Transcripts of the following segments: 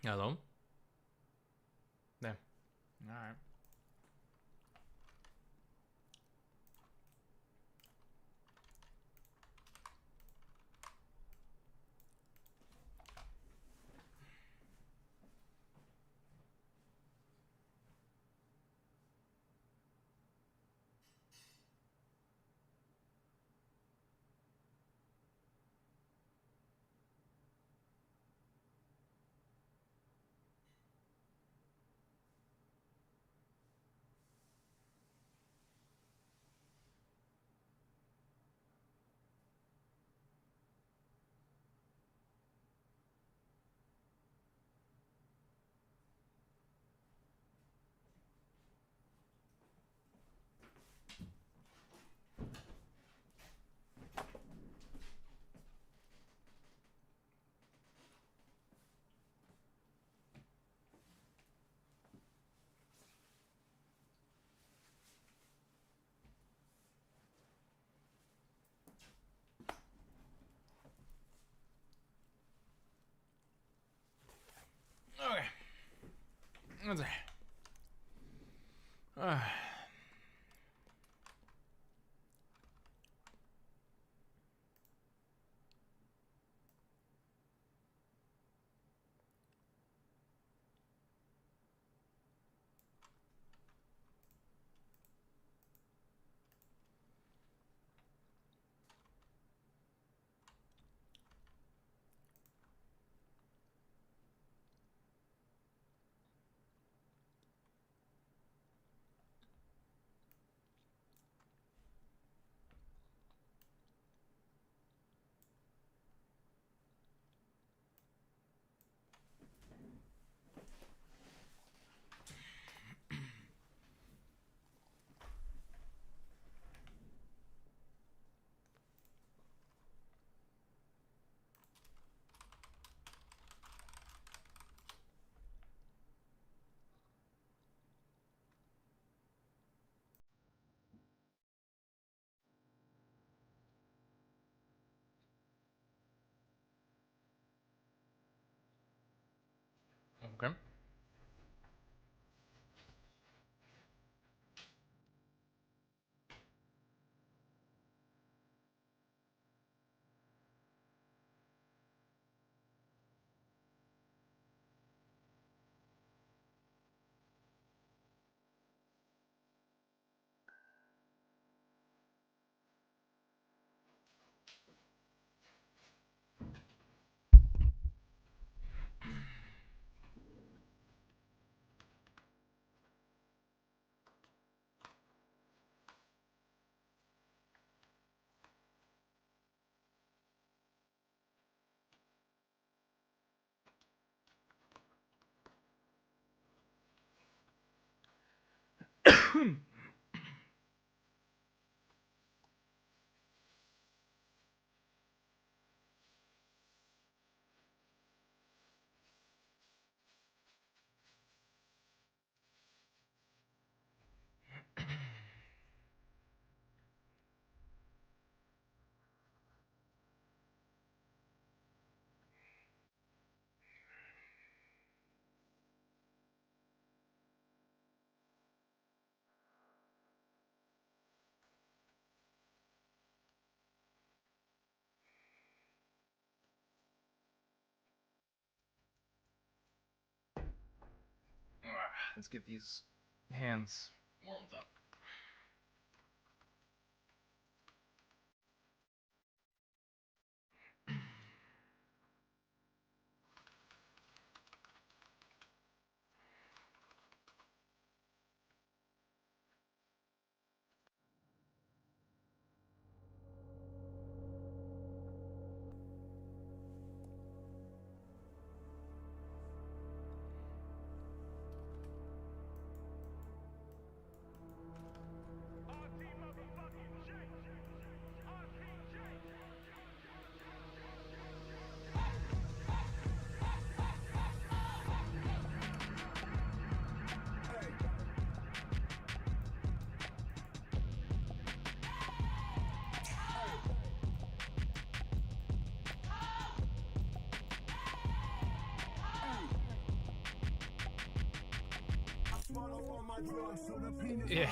Hello? There. Alright. Okay. What's that? Okay. Let's get these hands warmed up. Yeah.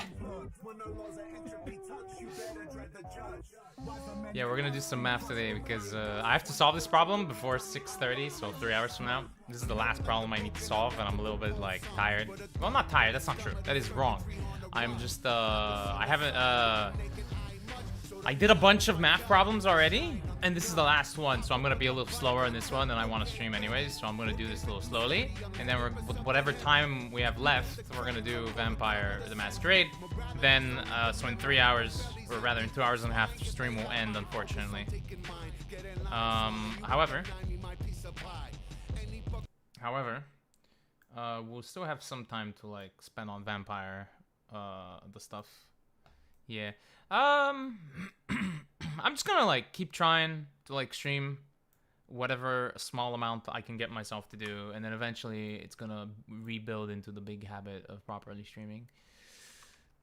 Yeah, we're gonna do some math today because I have to solve this problem before 6:30, so 3 hours from now. This is the last problem I need to solve, and I'm a little bit like tired. Well, not tired. That's not true. That is wrong. I'm just I haven't I did a bunch of math problems already, and this is the last one, so I'm gonna be a little slower in this one, and I want to stream anyways, so I'm gonna do this a little slowly, and then we're with whatever time we have left, we're gonna do Vampire the Masquerade. Then, so in 3 hours, or rather in 2 hours and a half, the stream will end, unfortunately. However, we'll still have some time to like spend on Vampire, the stuff. Yeah. I'm just gonna like keep trying to like stream whatever small amount I can get myself to do, and then eventually it's gonna rebuild into the big habit of properly streaming.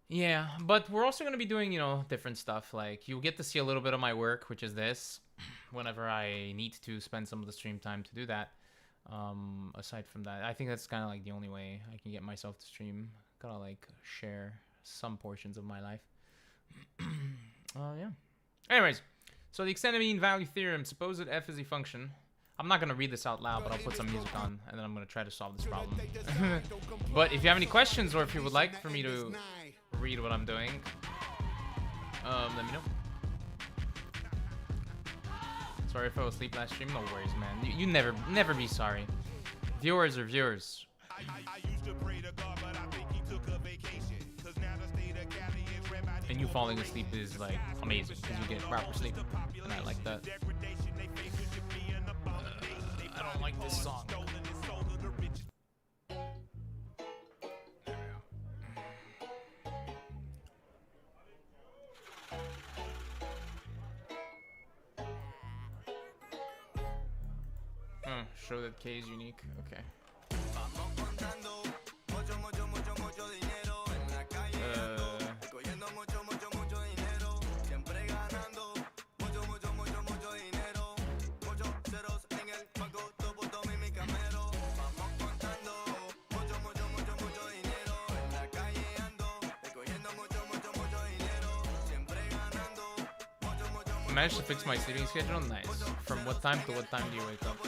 Yeah, but we're also gonna be doing, you know, different stuff. Like you'll get to see a little bit of my work, which is this, whenever I need to spend some of the stream time to do that. Aside from that, I think that's kind of like the only way I can get myself to stream. Gotta like share some portions of my life. Yeah. Anyways, so the extended mean value theorem, suppose that f is a function. I'm not gonna read this out loud, but I'll put some music on, and then I'm gonna try to solve this problem. But if you have any questions, or if you would like for me to read what I'm doing, let me know. Sorry if I was asleep last stream. No worries, man. You never be sorry. Viewers are viewers. And you falling asleep is like amazing because you get proper sleep, and I like that. I don't like this song. Show that K is unique. Okay. Managed to fix my sleeping schedule. Nice. From what time to what time do you wake up?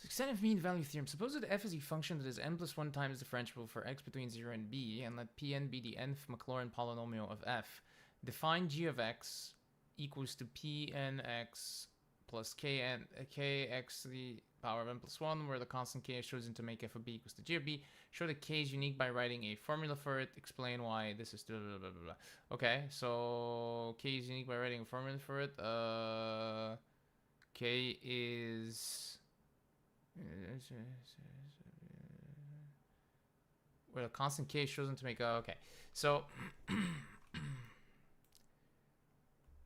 Extended mean value theorem. Suppose that f is a function that is n plus 1 times differentiable for x between 0 and b, and let Pn be the nth Maclaurin polynomial of f. Define g of x equals to Pnx plus kx to the power of n plus 1, where the constant k is chosen to make f of b equals to g of b. Show that k is unique by writing a formula for it. Explain why this is blah, blah, blah, blah, blah. Okay, so k is unique by writing a formula for it. K is where the constant k is chosen to make okay. So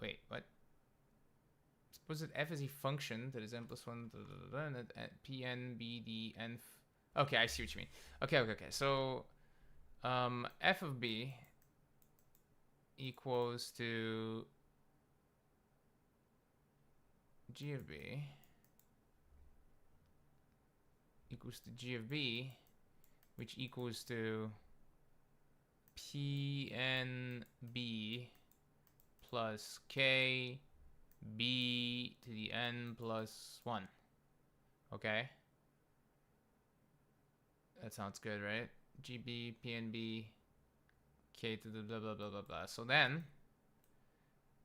wait, what? Suppose that f is a function that is n plus 1 and that Pn be the nth. Okay, I see what you mean. Okay. So f of b equals to g of b equals to g of b, which equals to Pnb plus k b to the n plus 1. Okay? That sounds good, right? GB, PNB, k to the blah, blah, blah, blah, blah. So then,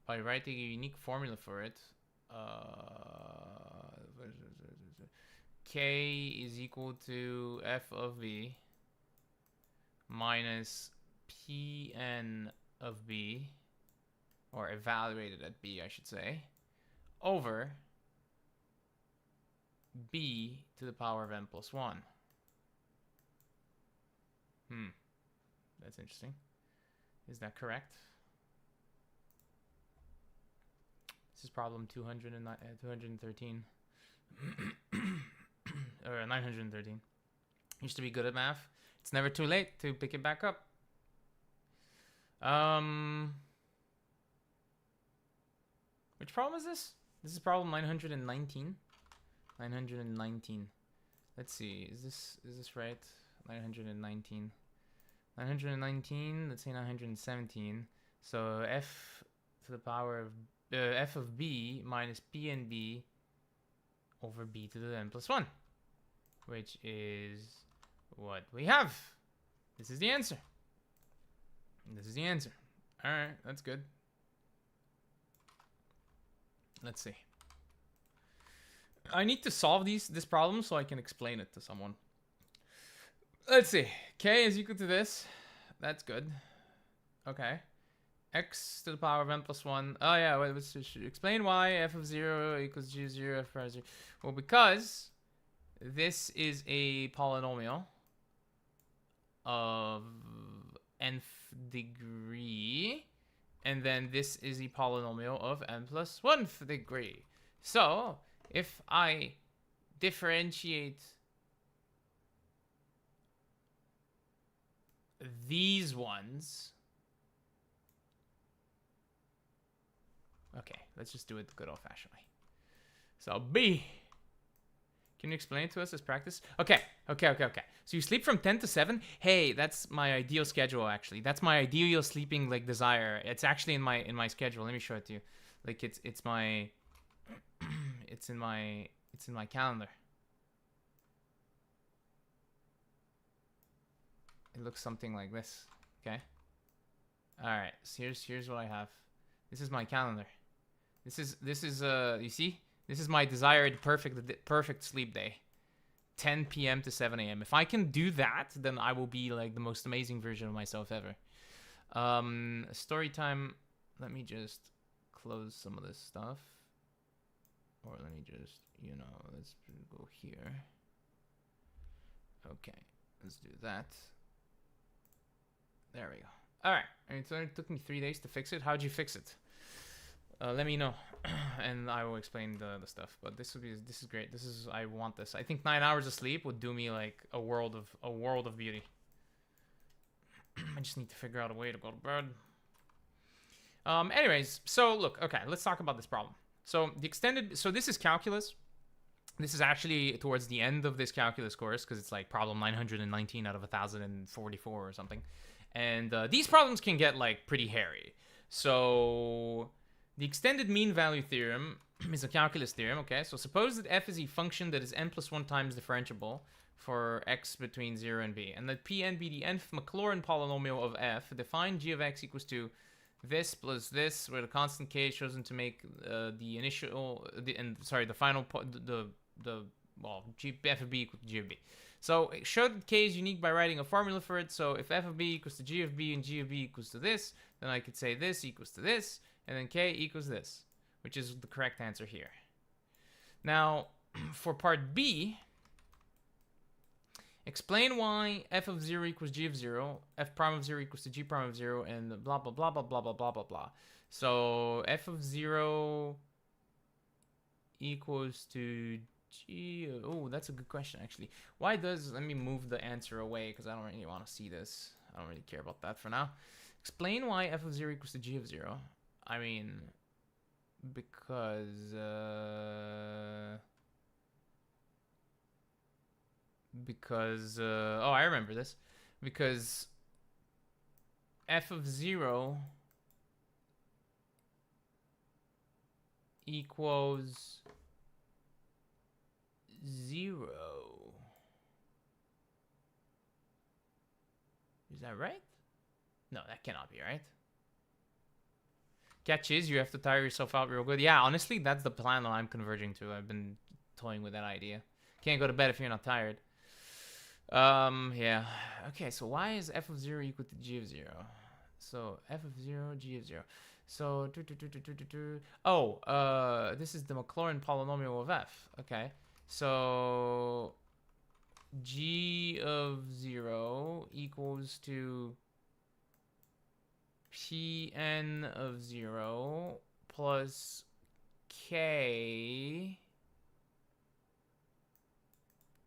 by writing a unique formula for it, k is equal to f of v minus Pn of b, or evaluated at b, I should say, over b to the power of n plus 1. That's interesting. Is that correct? This is problem 213. Or 913. Used to be good at math. It's never too late to pick it back up. Which problem is this? This is problem 919. 919. Let's see. Is this right? 919. 919. Let's say 917. So f to the power of f of b minus p and b over b to the n plus 1, which is what we have. This is the answer. This is the answer. All right, that's good. Let's see. I need to solve this problem so I can explain it to someone. Let's see. K is equal to this. That's good. Okay. X to the power of n plus 1. Oh, yeah. Wait, explain why f of 0 equals g of 0, f of 0. Well, because this is a polynomial of nth degree. And then this is a polynomial of n plus 1th degree. So, if I differentiate these ones... Okay, let's just do it the good old-fashioned way. So, B. Can you explain it to us as practice? Okay. So you sleep from 10 to 7? Hey, that's my ideal schedule, actually. That's my ideal sleeping, like, desire. It's actually in my schedule. Let me show it to you. Like, it's my... it's in my calendar. It looks something like this. Okay. All right. So here's what I have. This is my calendar. This is you see? This is my desired perfect sleep day. 10 p.m. to 7 a.m. If I can do that, then I will be like the most amazing version of myself ever. Story time. Let me just close some of this stuff. Or let me just, let's go here. Okay, let's do that. There we go. All right, and so it took me 3 days to fix it. How'd you fix it? Let me know, and I will explain the stuff. But this is great. I want this. I think 9 hours of sleep would do me like a world of beauty. I just need to figure out a way to go to bed. Anyways, so look, okay, let's talk about this problem. So this is calculus. This is actually towards the end of this calculus course because it's like problem 919 out of 1044 or something. And these problems can get like pretty hairy. So the extended mean value theorem is a calculus theorem, okay? So suppose that f is a function that is n plus 1 times differentiable for x between 0 and b. And that Pn be the nth Maclaurin polynomial of f. Define g of x equals to this plus this, where the constant k is chosen to make the final f of b equal to g of b. So show that k is unique by writing a formula for it. So if f of b equals to g of b and g of b equals to this, then I could say this equals to this, and then k equals this, which is the correct answer here. Now, for part B, explain why f of 0 equals g of 0, f prime of 0 equals to g prime of 0, and blah, blah, blah, blah, blah, blah, blah, blah, blah. So f of 0 equals to g... Oh, that's a good question, actually. Let me move the answer away, because I don't really want to see this. I don't really care about that for now. Explain why f of 0 equals to g of 0. I mean, because oh, I remember this. Because f of 0 equals 0. Is that right? No, that cannot be right. Catch is you have to tire yourself out real good. Yeah, honestly, that's the plan that I'm converging to. I've been toying with that idea. Can't go to bed if you're not tired. Yeah. Okay, so why is f of 0 equal to g of 0? So f of 0, g of 0. So, this is the Maclaurin polynomial of f. Okay. So, g of 0 equals to Pn of 0 plus k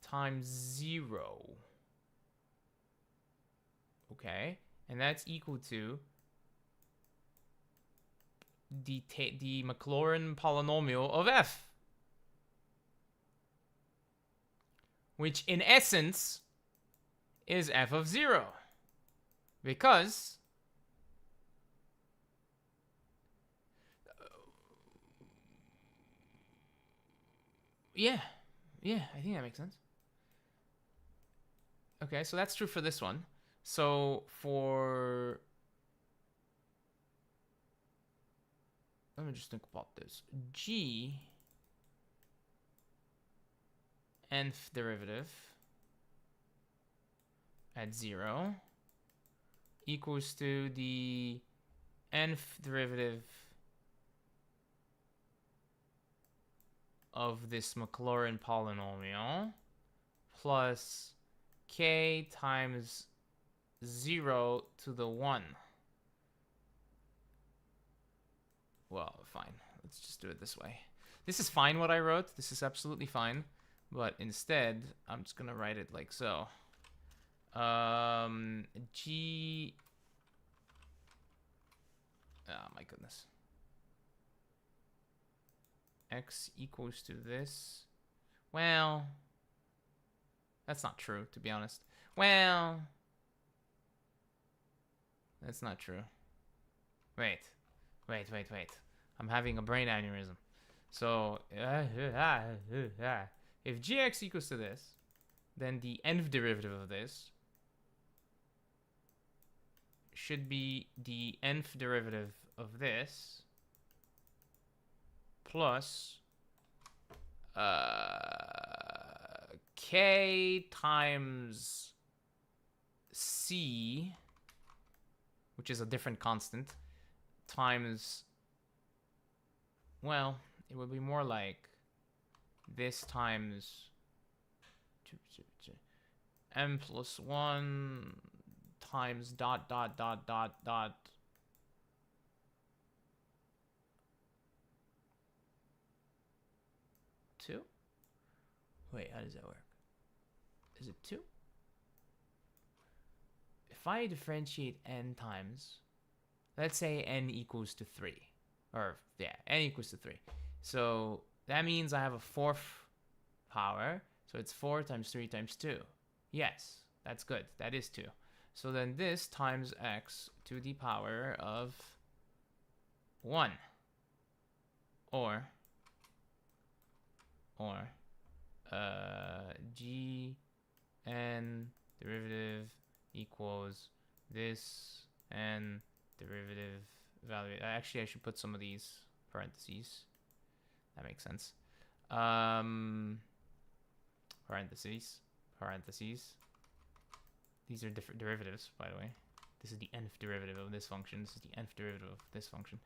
times 0. Okay, and that's equal to the Maclaurin polynomial of f, which in essence is f of 0. Because yeah, I think that makes sense. Okay, so that's true for this one. So for... Let me just think about this. G nth derivative at 0 equals to the nth derivative of this Maclaurin polynomial plus k times 0 to the 1. Well, fine. Let's just do it this way. This is fine what I wrote. This is absolutely fine. But instead, I'm just going to write it like so. G... Oh, my goodness. X equals to this. Well, that's not true, to be honest. Well, that's not true. Wait. I'm having a brain aneurysm. So, if gx equals to this, then the nth derivative of this should be the nth derivative of this plus k times c, which is a different constant, times, well, it would be more like this times m plus 1 times dot 2? Wait, how does that work? Is it 2? If I differentiate n times, let's say n equals to 3. Or, yeah, n equals to 3. So that means I have a fourth power. So it's 4 times 3 times 2. Yes, that's good. That is 2. So then this times x to the power of 1. Or g n derivative equals this n derivative value. Actually, I should put some of these parentheses. That makes sense. Parentheses. These are different derivatives, by the way. This is the nth derivative of this function. This is the nth derivative of this function.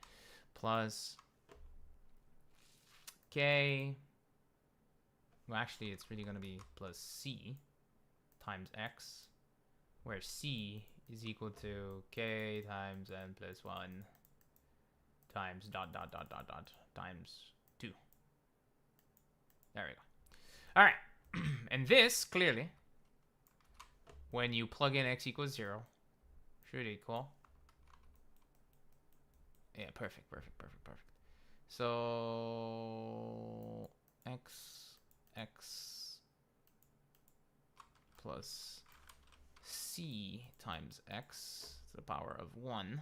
Plus k. Well, actually, it's really going to be plus c times x, where c is equal to k times n plus 1 times dot times 2. There we go. All right. And this, clearly, when you plug in x equals 0, should equal... Yeah, perfect. So x plus c times x to the power of 1.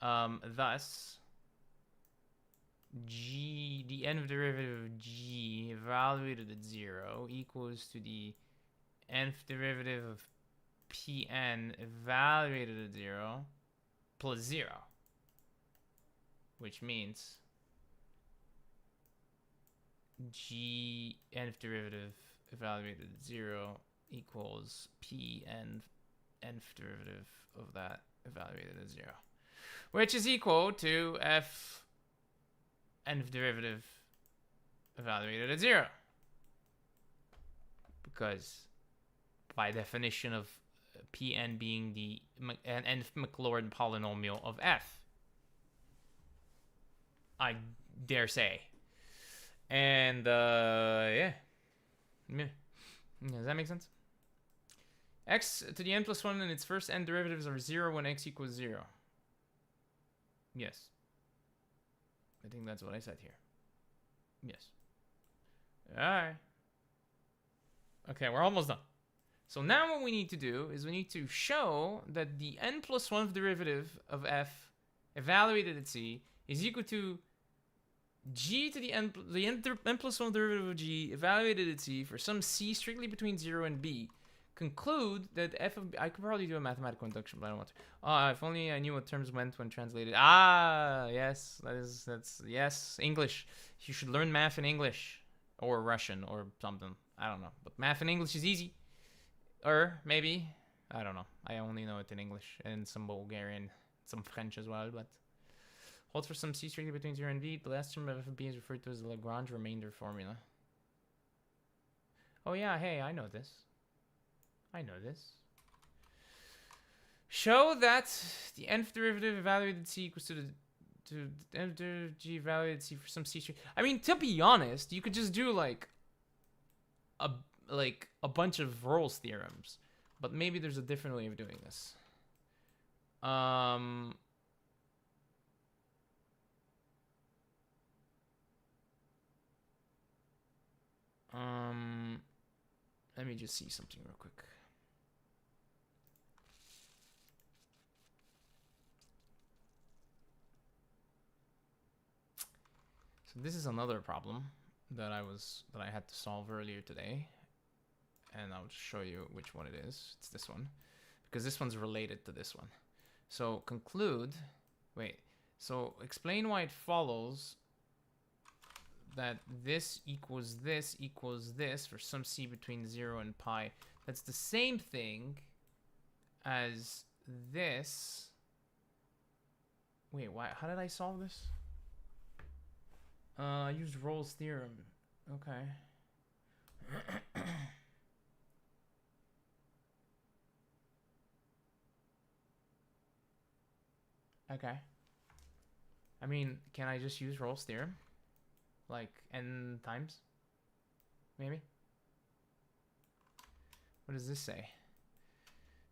Thus, g, the nth derivative of g evaluated at 0 equals to the nth derivative of Pn evaluated at 0 plus 0, which means g nth derivative evaluated at 0 equals Pn nth derivative of that evaluated at 0, which is equal to f nth derivative evaluated at 0. Because by definition of Pn being the nth Maclaurin polynomial of f, I dare say. And yeah. Does that make sense? X to the n plus 1 and its first n derivatives are 0 when x equals 0. Yes. I think that's what I said here. Yes. Alright. Okay, we're almost done. So now what we need to do is we need to show that the n+1 derivative of f evaluated at c is equal to g to the n+1 derivative of g evaluated at c for some c strictly between 0 and b. Conclude that f of b, I could probably do a mathematical induction, but I don't want to. If only I knew what terms meant when translated. Yes, that's yes, English. You should learn math in English or Russian or something. I don't know, but math in English is easy. Or maybe, I don't know. I only know it in English and some Bulgarian, some French as well, but holds for some c strictly between 0 and b. The last term of f of b is referred to as the Lagrange remainder formula. Oh yeah, hey, I know this. Show that the nth derivative evaluated at c equals to the nth derivative g evaluated at c for some c string. I mean, to be honest, you could just do like a bunch of Rolle's theorems, but maybe there's a different way of doing this. Let me just see something real quick. So this is another problem that I had to solve earlier today, and I'll just show you which one it is. It's this one, because this one's related to this one. So explain why it follows that this equals this for some c between 0 and pi. That's the same thing as this. Wait, why? How did I solve this? I used Rolle's theorem. Okay. Okay. I mean, can I just use Rolle's theorem? Like n times? Maybe? What does this say?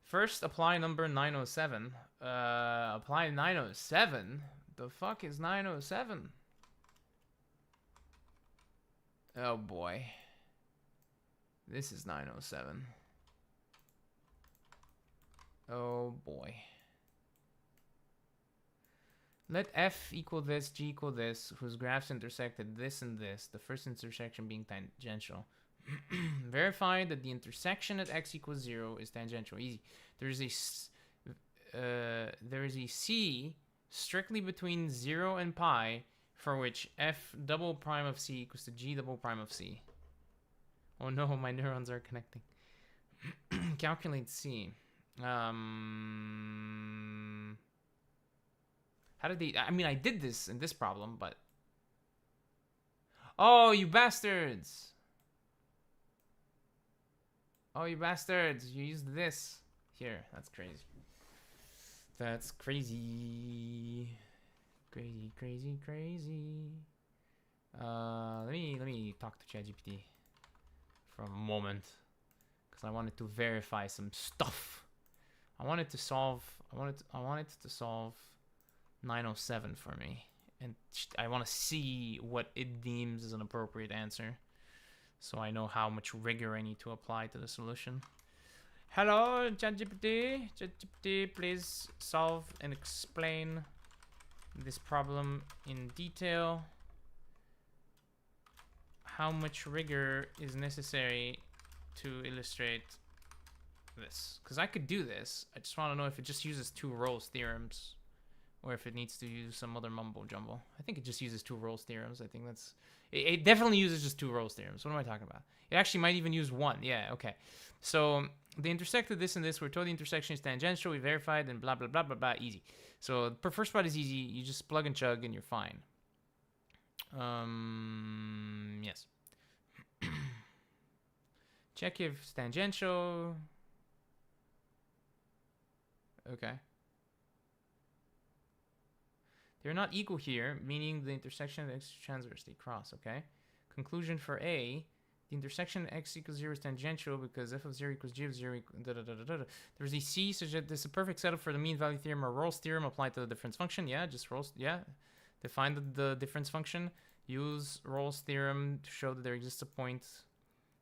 First, apply number 907. Apply 907? The fuck is 907? Oh boy. This is 907. Oh boy. Let f equal this, g equal this, whose graphs intersected this and this, the first intersection being tangential. Verify that the intersection at x equals 0 is tangential. Easy. There is a c strictly between 0 and pi for which f double prime of c equals to g double prime of c. Oh no, my neurons are connecting. Calculate c. How did they... I mean, I did this in this problem, but... Oh, you bastards! Oh, you bastards! You used this. Here, that's crazy. That's crazy. Crazy, crazy, crazy. Let me talk to ChatGPT for a moment, because I wanted to verify some stuff. I wanted to solve 907 for me, and I want to see what it deems as an appropriate answer, so I know how much rigor I need to apply to the solution. Hello, ChatGPT. ChatGPT, please solve and explain this problem in detail. How much rigor is necessary to illustrate this? Because I could do this. I just want to know if it just uses two Rolle's theorems, or if it needs to use some other mumbo jumbo. I think it just uses two Rolle's theorems. I think that's... It definitely uses just two Rolle's theorems. What am I talking about? It actually might even use one. Yeah, okay. So they intersected this and this. We're told the intersection is tangential. We verified and blah, blah, blah, blah, blah. Easy. So the first part is easy. You just plug and chug and you're fine. Yes. Check if it's tangential. Okay. They're not equal here, meaning the intersection of x transversely cross, okay? Conclusion for A, the intersection x equals 0 is tangential because f of 0 equals g of 0 There's a C such that this is a perfect setup for the mean value theorem or Rolle's theorem applied to the difference function. Yeah, just Rolle's, yeah. Define the difference function. Use Rolle's theorem to show that there exists a point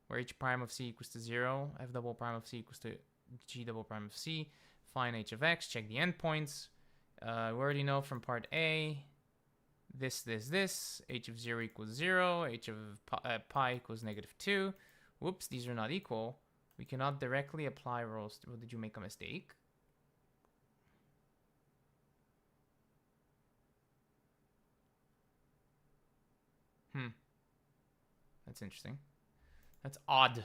where h prime of c equals to 0, f double prime of c equals to g double prime of c. Find h of x, check the endpoints. We already know from part A, this, h of 0 equals 0, h of pi equals -2. Whoops, these are not equal. We cannot directly apply rules. Well, did you make a mistake? That's interesting. That's odd.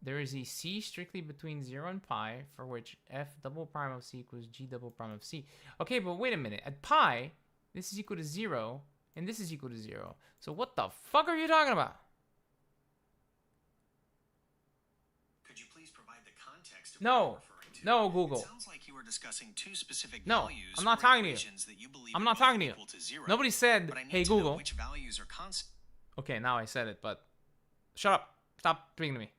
There is a c strictly between 0 and pi for which f double prime of c equals g double prime of c. Okay, but wait a minute. At pi, this is equal to 0, and this is equal to 0. So what the fuck are you talking about? Could you please provide the context of No. No, Google. It sounds like you were discussing two specific No, values I'm not talking to you. that you believe I'm not talking to you. To Nobody said, but I need hey, to Google. know which values are constant. Okay, now I said it, but shut up. Stop speaking to me.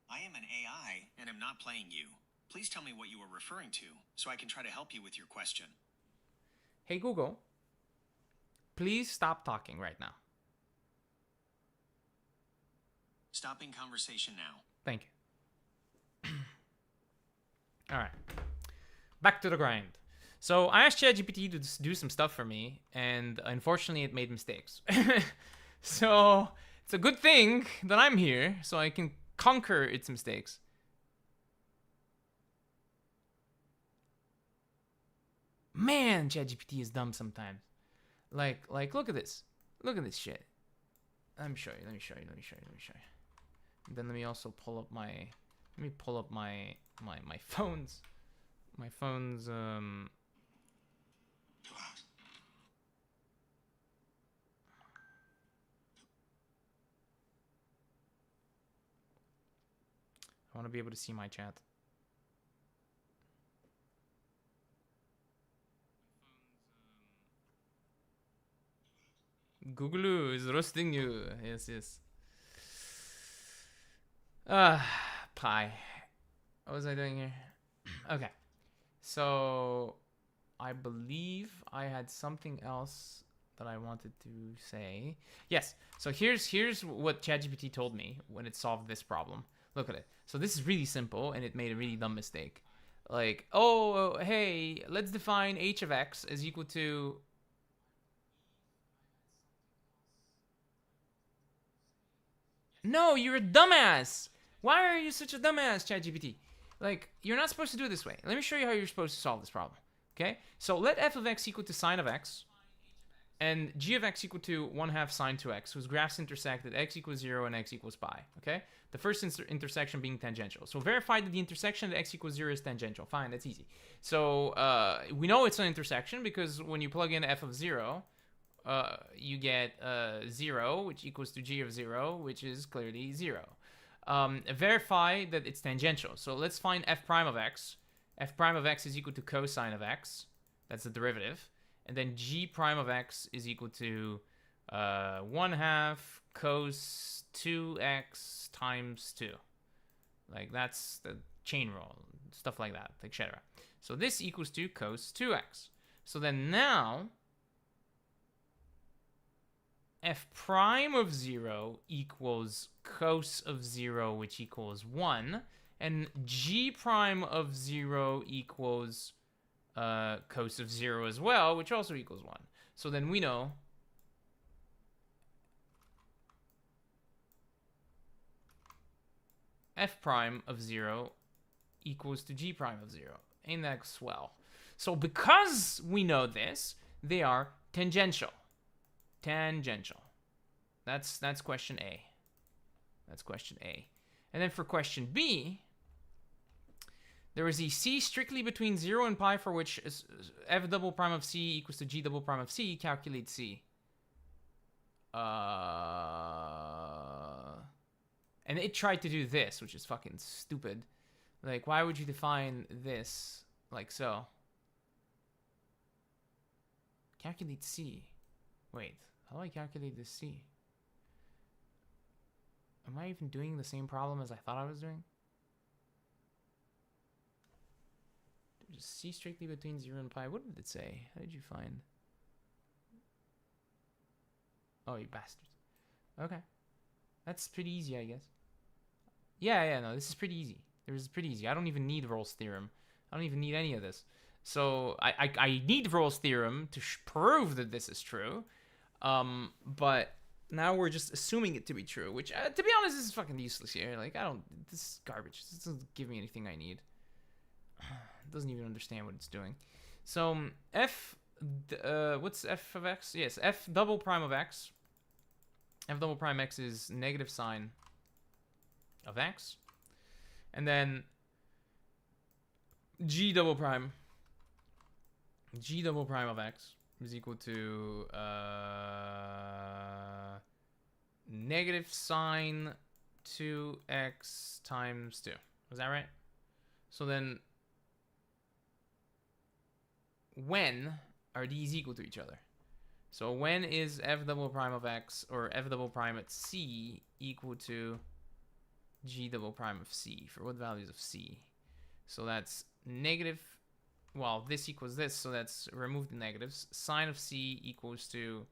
I am an AI and am not playing you. Please tell me what you are referring to so I can try to help you with your question. Hey, Google. Please stop talking right now. Stopping conversation now. Thank you. All right. Back to the grind. So I asked ChatGPT to do some stuff for me, and unfortunately it made mistakes. So it's a good thing that I'm here so I can conquer its mistakes. Man, ChatGPT is dumb sometimes. Like, look at this. Look at this shit. Let me show you. And then let me also pull up my. Let me pull up my phones. My phones. I want to be able to see my chat. Google is roasting you. Yes. Pi. What was I doing here? Okay. So, I believe I had something else that I wanted to say. Yes. So here's what ChatGPT told me when it solved this problem. Look at it. So this is really simple, and it made a really dumb mistake. Like, oh, hey, let's define h of x as equal to... No, you're a dumbass. Why are you such a dumbass, ChatGPT? Like, you're not supposed to do it this way. Let me show you how you're supposed to solve this problem. Okay? So let f of x equal to sine of x, and g of x equal to 1/2 sine 2x, whose graphs intersect at x equals 0 and x equals pi. Okay? The first intersection being tangential. So verify that the intersection at x equals 0 is tangential. Fine, that's easy. So we know it's an intersection because when you plug in f of 0, you get 0, which equals to g of 0, which is clearly 0. Verify that it's tangential. So let's find f prime of x. F prime of x is equal to cosine of x. That's the derivative. And then g prime of x is equal to 1/2 cos 2x times 2. Like, that's the chain rule, stuff like that, etc. So this equals to cos 2x. So then now, f prime of 0 equals cos of 0, which equals 1. And g prime of 0 equals cos of 0 as well, which also equals 1. So then we know f prime of 0 equals to g prime of 0. Ain't that swell? So because we know this, they are tangential. Tangential. That's question A. That's question A. And then for question B, there is a c strictly between 0 and pi for which f double prime of c equals to g double prime of c. Calculate c. And it tried to do this, which is fucking stupid. Like, why would you define this like so? Calculate c. Wait, how do I calculate this c? Am I even doing the same problem as I thought I was doing? Just c strictly between 0 and pi. What did it say? How did you find? Oh, you bastards. Okay. That's pretty easy, I guess. Yeah, no, this is pretty easy. This is pretty easy. I don't even need Rolle's theorem. I don't even need any of this. So I need Rolle's theorem to prove that this is true. But now we're just assuming it to be true, which, to be honest, this is fucking useless here. Like, this is garbage. This doesn't give me anything I need. It doesn't even understand what it's doing. So, what's f of x? Yes, f double prime of x. F double prime x is negative sign of x. And then g double prime of x is equal to negative sign 2x times 2. Was that right? So then, when are these equal to each other? So when is f double prime of x, or f double prime at c, equal to g double prime of c? For what values of c? So that's negative, well, this equals this, so that's remove the negatives. Sine of c equals to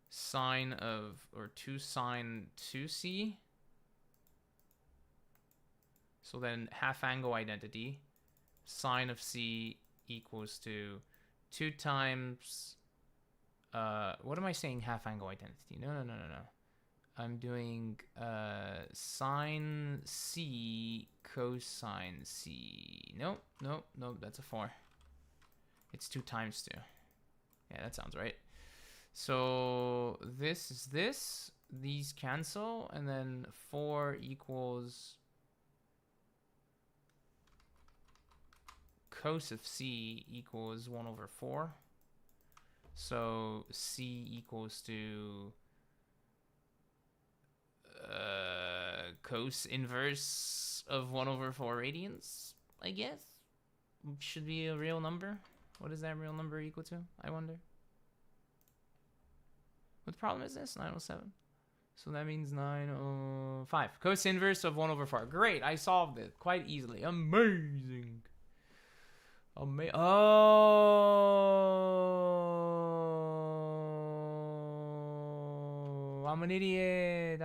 sine of, or 2 sine 2c. So then half angle identity. Sine of c equals to 2 times, what am I saying, half angle identity? No. I'm doing sine c cosine c. Nope, that's a 4. It's 2 times 2. Yeah, that sounds right. So this is this. These cancel, and then 4 equals cos of c equals 1 over 4. So c equals to cos inverse of 1 over 4 radians, I guess. Should be a real number. What is that real number equal to, I wonder? What problem is this? 907. So that means 905. Cos inverse of 1 over 4. Great, I solved it quite easily. Amazing. Oh, I'm an idiot.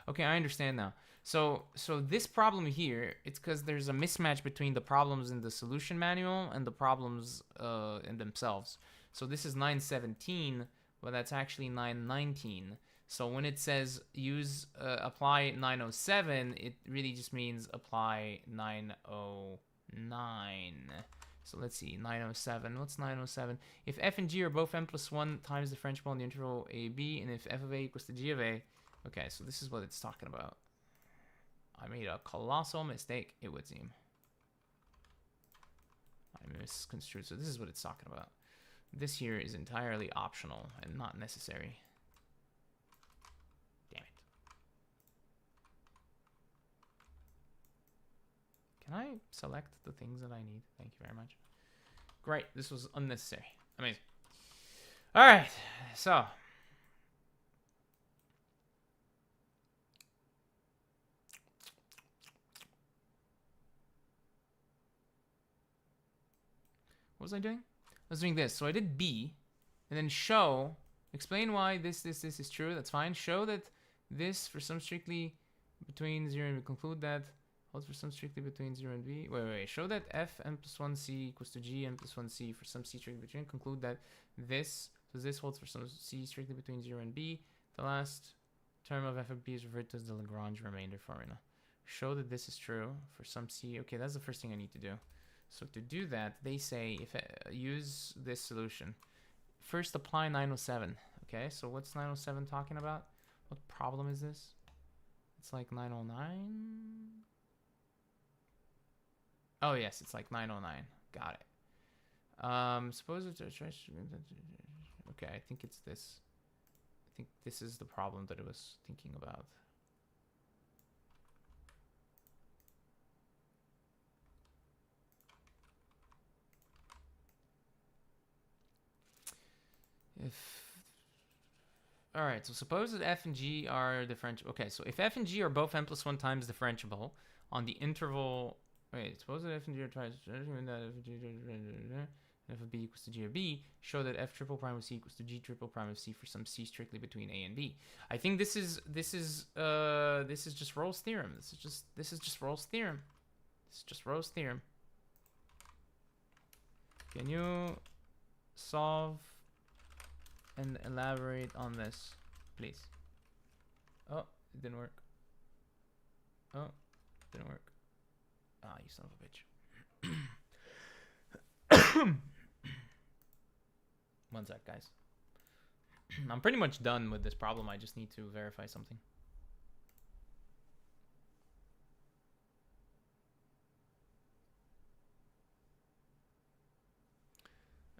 Okay, I understand now. So this problem here, it's because there's a mismatch between the problems in the solution manual and the problems in themselves. So this is 917, but that's actually 919. So when it says apply 907, it really just means apply 909. So let's see, 907. What's 907? If f and g are both m plus 1 times differentiable in the interval a, b, and if f of a equals to g of a. Okay, so this is what it's talking about. I made a colossal mistake, it would seem. I misconstrued. So this is what it's talking about. This here is entirely optional and not necessary. Damn it. Can I select the things that I need? Thank you very much. Great. This was unnecessary. Amazing. All right. So. What was I doing? I was doing this. So I did B, and then show, explain why this is true. That's fine. Show that this for some strictly between 0 and conclude that holds for some strictly between 0 and B. Wait. Show that f n plus 1c equals to g n plus 1c for some c strictly between. Conclude that this holds for some c strictly between 0 and B. The last term of f of b is referred to as the Lagrange remainder formula. Show that this is true for some c. Okay, that's the first thing I need to do. So to do that, they say if use this solution. First, apply 907. Okay, so what's 907 talking about? What problem is this? It's like 909. Oh yes, it's like 909. Got it. Suppose it's okay. I think it's this. I think this is the problem that I was thinking about. Alright, so suppose that f and g are differentiable. Okay, so if f and g are both n plus 1 times differentiable on the interval. Wait, suppose that f and g are twice. f of b equals to g of b, show that f triple prime of c equals to g triple prime of c for some c strictly between a and b. I think this is just Rolle's theorem. This is just Rolle's theorem. This is just Rolle's theorem. Can you solve and elaborate on this, please? Oh, it didn't work. Oh, it didn't work. Ah, you son of a bitch. One sec, guys. I'm pretty much done with this problem. I just need to verify something.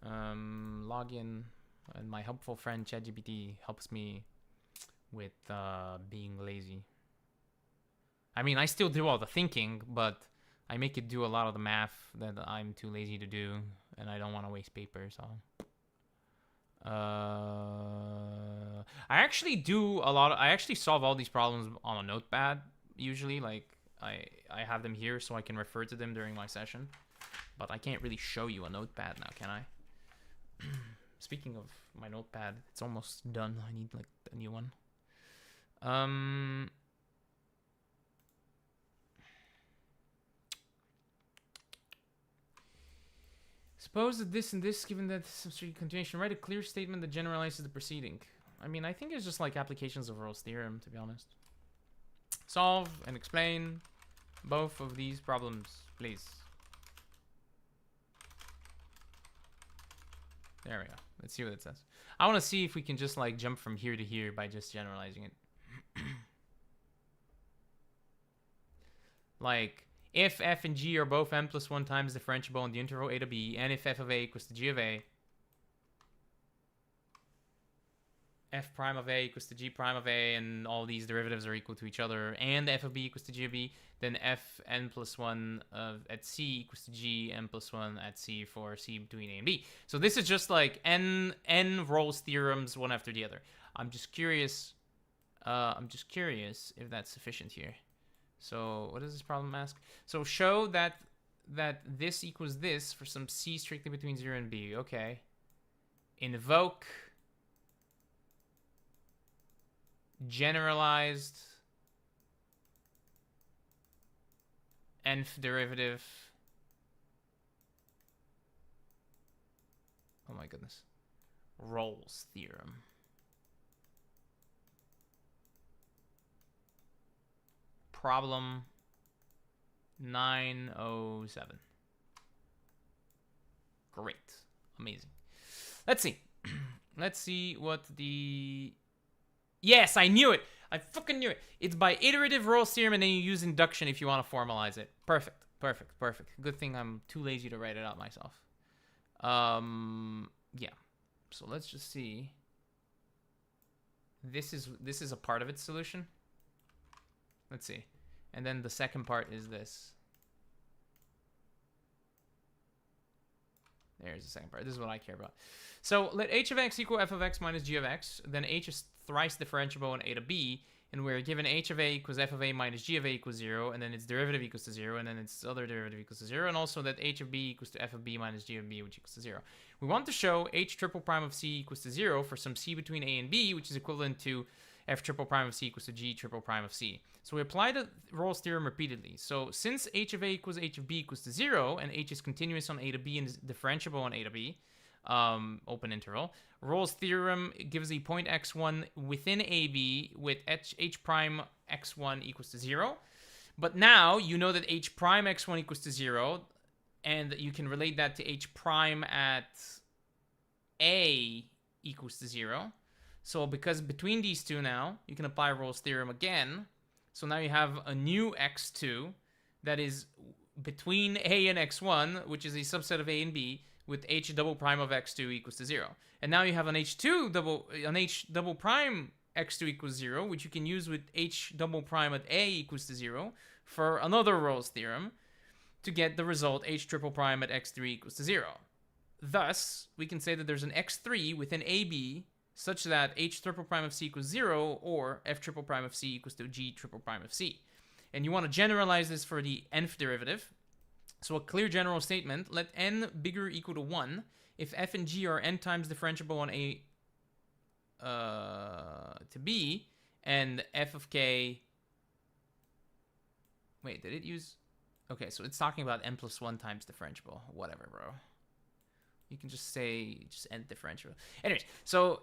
Log in, and my helpful friend ChatGPT helps me with being lazy. I mean, I still do all the thinking, but I make it do a lot of the math that I'm too lazy to do, and I don't want to waste paper, so... I actually do a lot of... I actually solve all these problems on a notepad, usually. Like, I have them here so I can refer to them during my session. But I can't really show you a notepad now, can I? Speaking of my notepad, it's almost done. I need, like, a new one. Suppose that this and this, given that some strict continuation, write a clear statement that generalizes the preceding. I mean, I think it's just like applications of Rolle's theorem, to be honest. Solve and explain both of these problems, please. There we go. Let's see what it says. I want to see if we can just like jump from here to here by just generalizing it. Like, if f and g are both n plus 1 times differentiable in the interval a to b, and if f of a equals to g of a, f prime of a equals to g prime of a, and all these derivatives are equal to each other, and f of b equals to g of b, then f n plus 1 at c equals to g n plus 1 at c for c between a and b. So this is just like n Rolle's theorems one after the other. I'm just curious if that's sufficient here. So what does this problem ask? So show that this equals this for some c strictly between 0 and b. Okay. Invoke generalized nth derivative. Oh my goodness. Rolle's theorem. Problem 907. Great. Amazing. Let's see. Let's see what the... Yes, I knew it. I fucking knew it. It's by iterative Rolle's theorem, and then you use induction if you want to formalize it. Perfect. Perfect. Perfect. Good thing I'm too lazy to write it out myself. Yeah. So let's just see. This is a part of its solution. Let's see. And then the second part is this. There's the second part. This is what I care about. So let h of x equal f of x minus g of x. Then h is thrice differentiable in a to b. And we're given h of a equals f of a minus g of a equals 0. And then its derivative equals to 0. And then its other derivative equals to 0. And also that h of b equals to f of b minus g of b, which equals to 0. We want to show h triple prime of c equals to 0 for some c between a and b, which is equivalent to f triple prime of c equals to g triple prime of c. So we apply the Rolle's theorem repeatedly. So since h of a equals h of b equals to 0, and h is continuous on a to b and is differentiable on a to b, open interval, Rolle's theorem gives a point x1 within ab with h prime x1 equals to 0. But now you know that h prime x1 equals to 0, and you can relate that to h prime at a equals to 0. So because between these two now, you can apply Rolle's theorem again. So now you have a new x2 that is between a and x1, which is a subset of a and b, with h double prime of x2 equals to 0. And now you have an h double prime x2 equals 0, which you can use with h double prime at a equals to 0 for another Rolle's theorem to get the result h triple prime at x3 equals to 0. Thus, we can say that there's an x3 within ab such that h triple prime of c equals 0 or f triple prime of c equals to g triple prime of c. And you want to generalize this for the nth derivative. So a clear general statement, let n bigger or equal to 1 if f and g are n times differentiable on a to b, and f of k... Wait, did it use... Okay, so it's talking about n plus 1 times differentiable. Whatever, bro. You can just say, just n differentiable. Anyways, so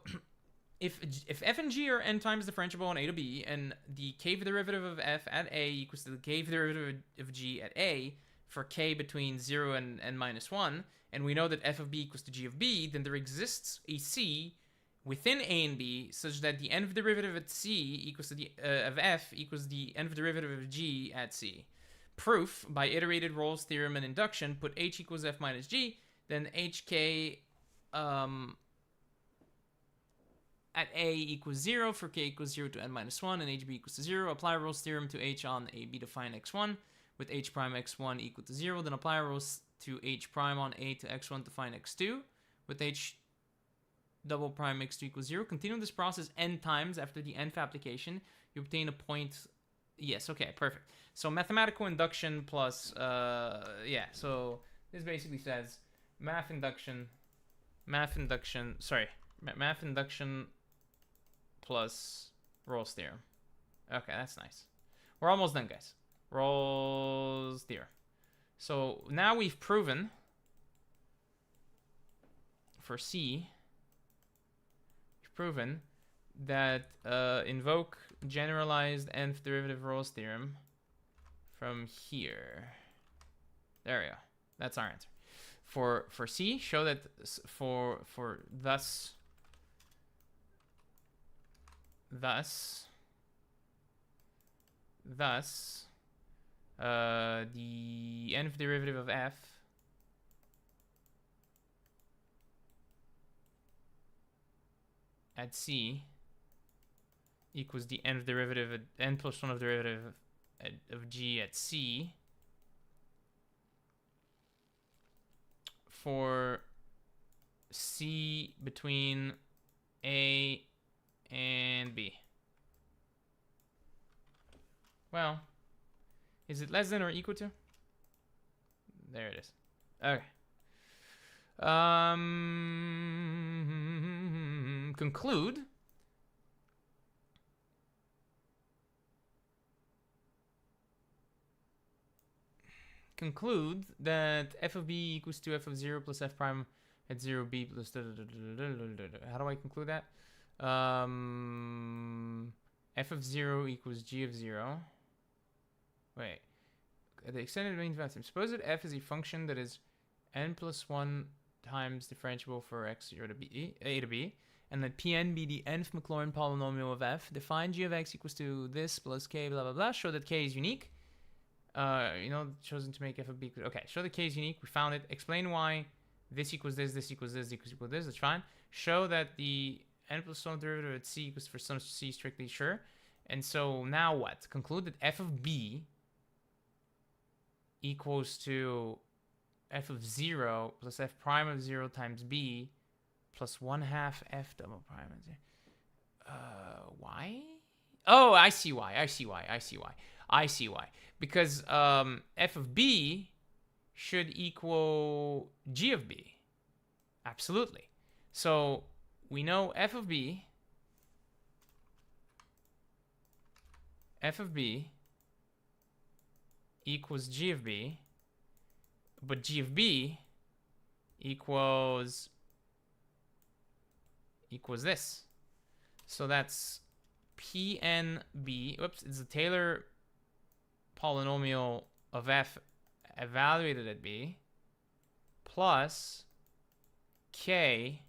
if f and g are n times differentiable on a to b, and the kth derivative of f at a equals to the kth derivative of g at a for k between 0 and n minus 1, and we know that f of b equals to g of b, then there exists a c within a and b such that the nth derivative at c equals to the of f equals the nth derivative of g at c. Proof by iterated Rolle's theorem and induction: put h equals f minus g, then hk at a equals 0 for k equals 0 to n minus 1, and hb equals to 0. Apply Rolle's theorem to h on a b to find x1 with h prime x1 equal to 0. Then apply Rolle's to h prime on a to x1 to find x2 with h double prime x2 equals 0. Continue this process n times. After the nth application, you obtain a point. Yes, okay, perfect. So mathematical induction plus, yeah, so this basically says math induction plus Rolle's theorem. Okay, that's nice. We're almost done, guys. Rolle's theorem. So now we've proven for C, that invoke generalized nth derivative Rolle's theorem from here. There we go. That's our answer. For C, show that for thus the nth derivative of f at C equals the nth derivative, n plus 1 of derivative of g at C for C between A and B. Well, is it less than or equal to? There it is. Okay. Conclude that f of b equals to f of 0 plus f prime at 0 b plus how do I conclude that? F of 0 equals g of 0. Wait, the extended range of f. Suppose that f is a function that is n plus 1 times differentiable for x 0 to b, a to b, and let Pn be the nth Maclaurin polynomial of f. Define g of x equals to this plus k blah blah blah. Show that k is unique. Chosen to make f of b. Okay, show that k is unique. We found it. Explain why this equals this, this equals this, equals this. That's fine. Show that the n plus 1 derivative at c equals for some c strictly sure. And so now what? Conclude that f of b equals to f of 0 plus f prime of 0 times b plus 1/2 f double prime of 0. Why? Oh, I see why. Because f of b should equal g of b. Absolutely. So we know f of b equals g of b, but g of b equals this. So that's PNB. Oops, it's a Taylor polynomial of f evaluated at b plus k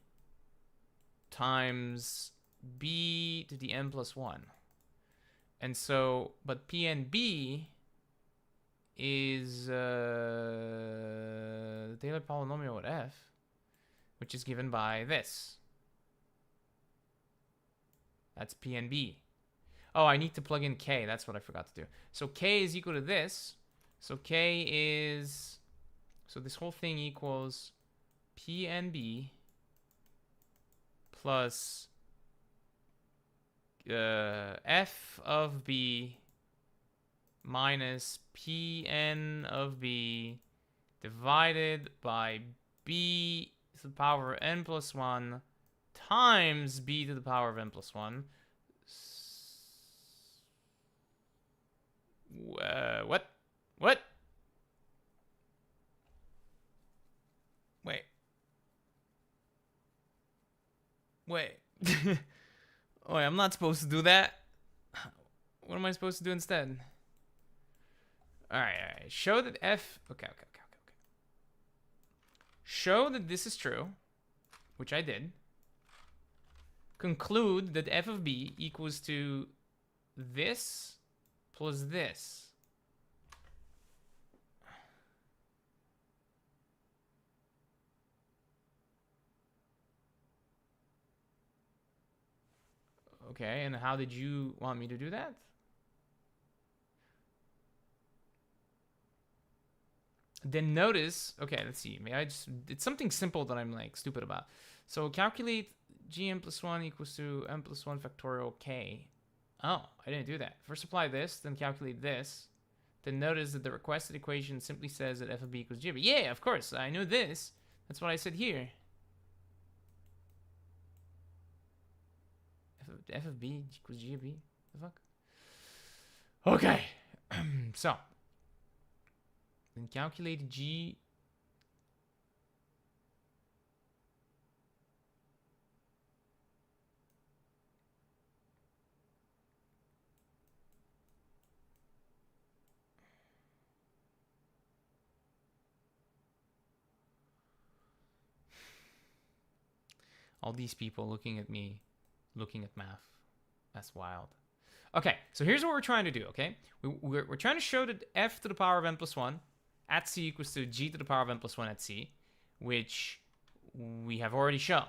times b to the n plus 1. And so, but PNB is the Taylor polynomial at f, which is given by this. That's PNB. Oh, I need to plug in k. That's what I forgot to do. So k is equal to this. So k is... So this whole thing equals PNB plus f of b minus Pn of b divided by b to the power of n plus 1 times b to the power of n plus 1. What? What? Wait. Wait. Wait, I'm not supposed to do that. What am I supposed to do instead? Alright. Show that f... Okay. Show that this is true, which I did. Conclude that f of b equals to this plus this. Okay, and how did you want me to do that? Then notice, okay, let's see. It's something simple that I'm like stupid about. So calculate gm plus 1 equals to m plus 1 factorial k. Oh, I didn't do that. First apply this, then calculate this. Then notice that the requested equation simply says that f of b equals g of b. Yeah, of course, I knew this. That's what I said here. F of b equals g of b? The fuck? Okay. So. Then calculate g. All these people looking at me, looking at math. That's wild. Okay, so here's what we're trying to do, okay? We're trying to show that f to the power of n plus 1 at c equals to g to the power of n plus 1 at c, which we have already shown.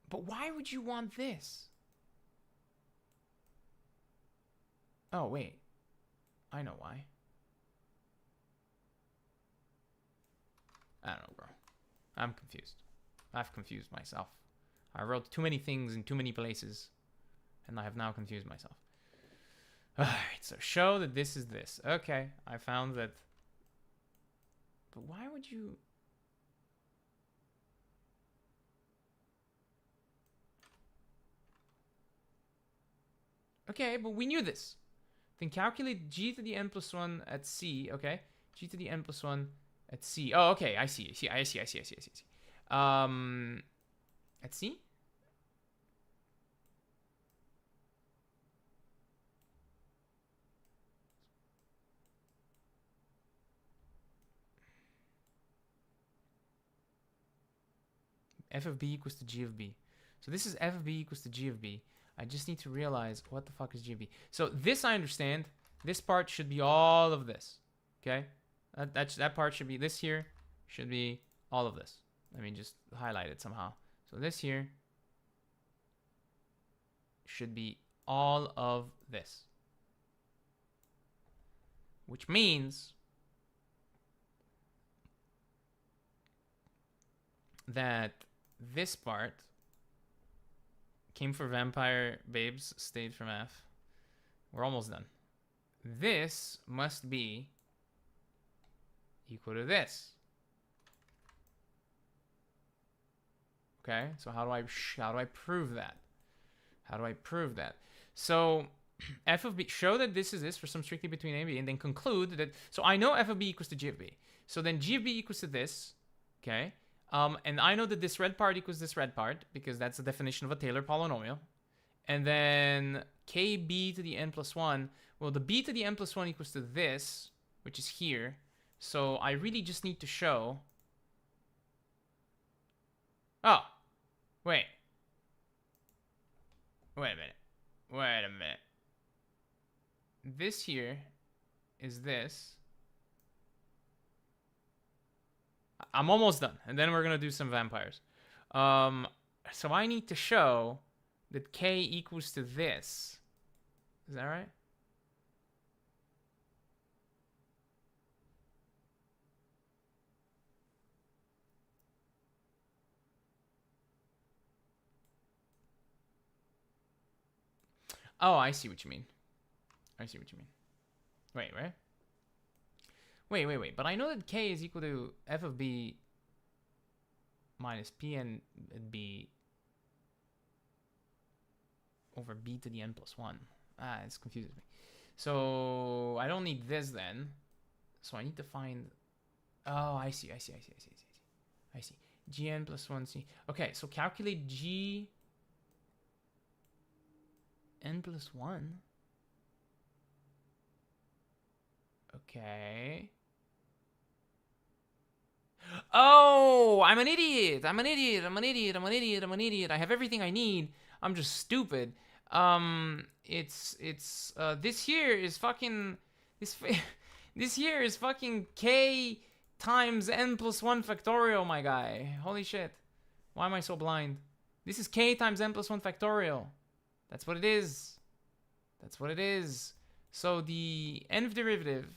But why would you want this? Oh, wait. I know why. I don't know, bro. I'm confused. I've confused myself. I wrote too many things in too many places, and I have now confused myself. Alright, so show that this is this. Okay, I found that. But why would you... Okay, but we knew this. Then calculate g to the n plus 1 at c, okay? G to the n plus 1 at c. Oh, okay, I see. I see. At c? F of b equals to g of b. So this is f of b equals to g of b. I just need to realize what the fuck is g of b. So this I understand. This part should be all of this. Okay? That part should be, this here should be all of this. Let me just highlight it somehow. So this here should be all of this. Which means that this part came for vampire babes, stayed for math. We're almost done. This must be equal to this. Okay, so how do I prove that? How do I prove that? So f of b, show that this is this for some strictly between a and b, and then conclude that, so I know f of b equals to g of b. So then g of b equals to this, okay? And I know that this red part equals this red part, because that's the definition of a Taylor polynomial. And then kb to the n plus 1, well, the b to the n plus 1 equals to this, which is here. So I really just need to show... Oh, wait. Wait a minute. This here is this. I'm almost done, and then we're gonna do some vampires. So I need to show that k equals to this. Is that right? Oh, I see what you mean. I see what you mean. Wait, right? Wait. But I know that k is equal to f of b minus p n b over b to the n plus 1. Ah, this confuses me. So I don't need this then. So I need to find... Oh, I see. Gn plus 1c. Okay, so calculate g n plus 1. Okay. Oh, I'm an idiot. I have everything I need. I'm just stupid. This here is fucking this here is fucking k times n plus 1 factorial, my guy. Holy shit. Why am I so blind? This is k times n plus 1 factorial. That's what it is. So the nth derivative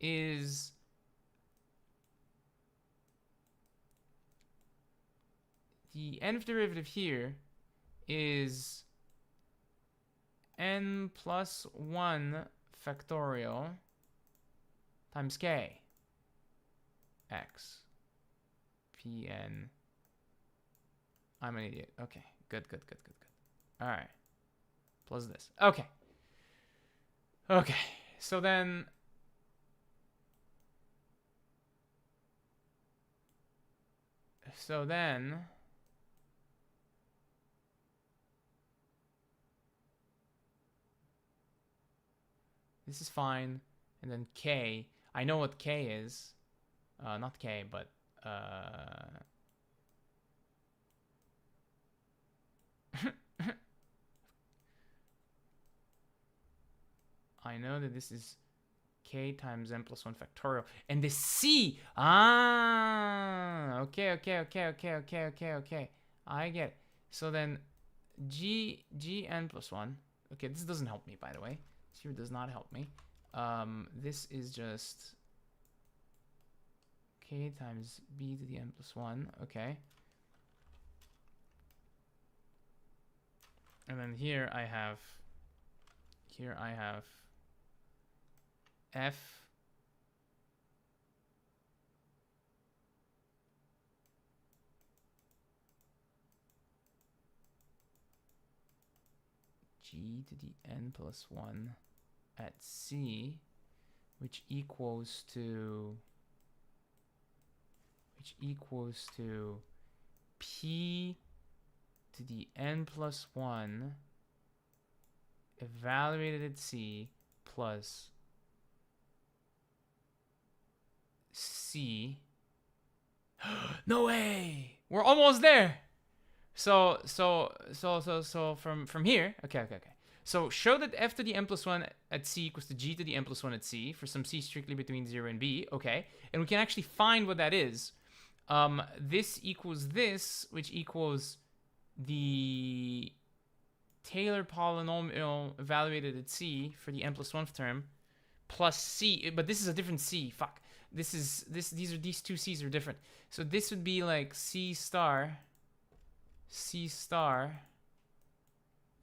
is here is n plus 1 factorial times k x pn. I'm an idiot. Okay, good. All right, plus this. Okay, so then this is fine. And then k, I know what k is. Not k, but I know that this is k times n plus 1 factorial. And the c, okay. I get it. So then gn plus 1. Okay, this doesn't help me, by the way. This here does not help me. This is just k times b to the n plus 1. Okay. And then here I have f g to the n plus 1 at c, which equals to p to the n plus 1 evaluated at c plus c. No way! We're almost there. So from here, okay. So show that f to the n plus 1 at c equals to g to the n plus 1 at c for some c strictly between 0 and b. Okay, and we can actually find what that is. This equals this, which equals the Taylor polynomial evaluated at c for the n plus 1th term plus c, but this is a different c. Fuck. These two c's are different. So this would be like c star,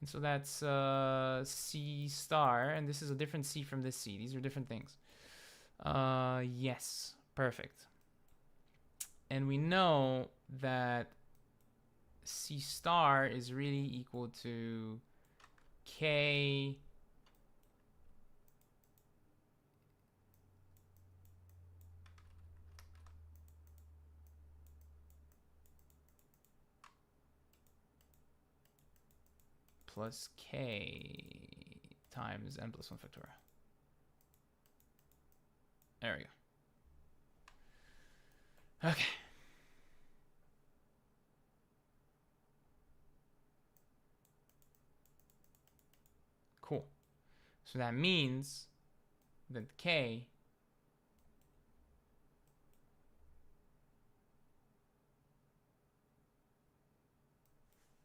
and so that's c star, and this is a different c from this c. These are different things. Yes, perfect. And we know that c star is really equal to k plus k times n plus 1 factorial. There we go. Okay. Cool. So that means that k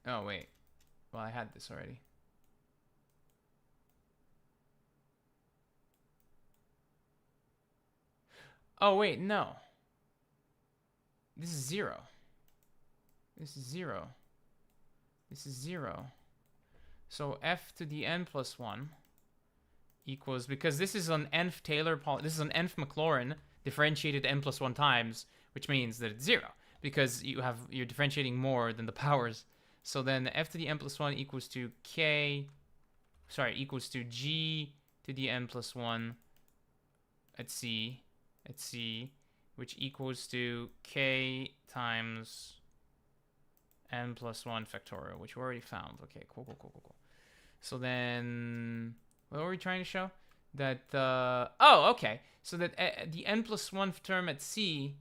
oh wait, well I had this already. Oh wait, no, this is 0. So f to the n plus 1 equals, because this is an nth Taylor this is an nth Maclaurin differentiated n plus 1 times, which means that it's 0 because you're differentiating more than the powers. So then f to the n plus 1 equals to equals to g to the n plus 1 at c, which equals to k times n plus 1 factorial, which we already found. Okay, cool. So then, what were we trying to show? That, okay. So that the n plus 1 term at c,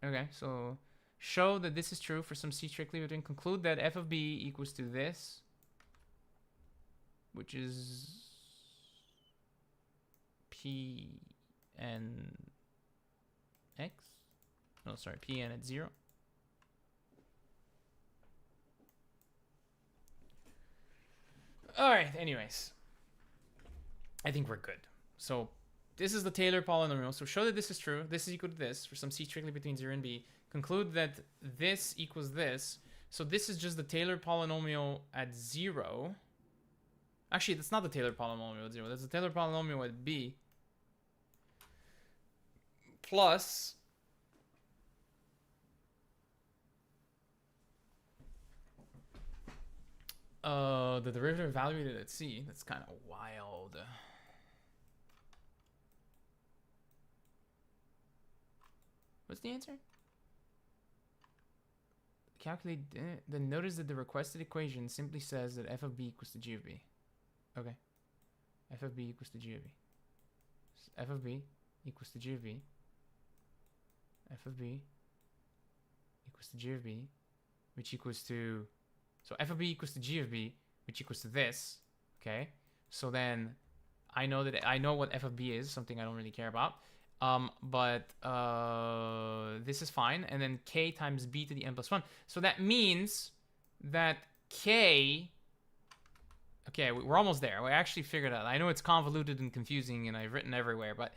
okay, so show that this is true for some c strictly between, conclude that f of b equals to this, which is p n x, no, sorry, p n at 0. All right, anyways, I think we're good. So this is the Taylor polynomial. So show that this is true. This is equal to this for some c strictly between 0 and b. Conclude that this equals this. So this is just the Taylor polynomial at 0. Actually, that's not the Taylor polynomial at 0. That's the Taylor polynomial at b. Plus the derivative evaluated at c. That's kind of wild. What's the answer? Calculate. Then notice that the requested equation simply says that f of b equals to g of b. Okay. F of b equals to g of b. So f of b equals to g of b. F of b equals to g of b, which equals to, so f of b equals to g of b, which equals to this. Okay. So then I know what f of b is, something I don't really care about. But this is fine. And then k times b to the n plus 1. So that means that k, okay, we're almost there. We actually figured out. I know it's convoluted and confusing and I've written everywhere, but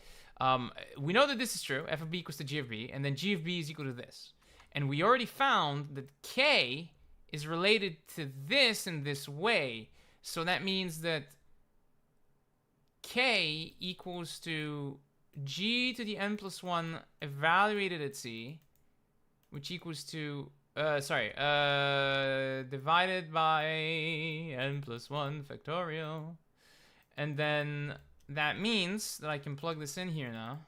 we know that this is true. F of b equals to g of b, and then g of b is equal to this. And we already found that k is related to this in this way. So that means that k equals to g to the n plus 1 evaluated at c, which equals to, divided by n plus 1 factorial. And then that means that I can plug this in here now.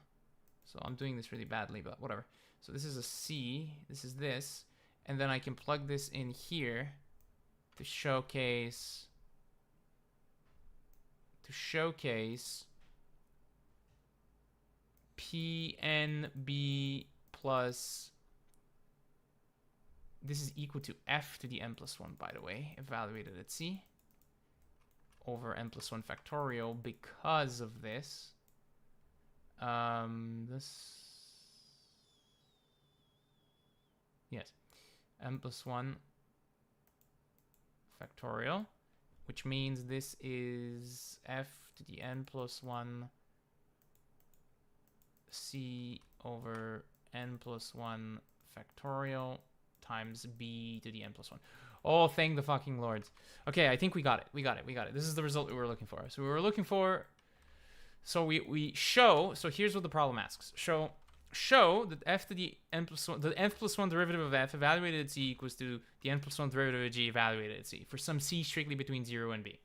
So I'm doing this really badly, but whatever. So this is a c, this is this, and then I can plug this in here to showcase PNB plus, this is equal to f to the n plus 1, by the way, evaluated at c, over n plus 1 factorial because of this. Yes, n plus 1 factorial, which means this is f to the n plus 1 c over n plus 1 factorial times b to the n plus 1. Oh, thank the fucking lords. Okay, I think we got it. We got it. This is the result we were looking for. So we were looking for, so we show, so here's what the problem asks. Show that f to the n plus 1, the n plus 1 derivative of f evaluated at c equals to the n plus 1 derivative of g evaluated at c for some c strictly between 0 and b,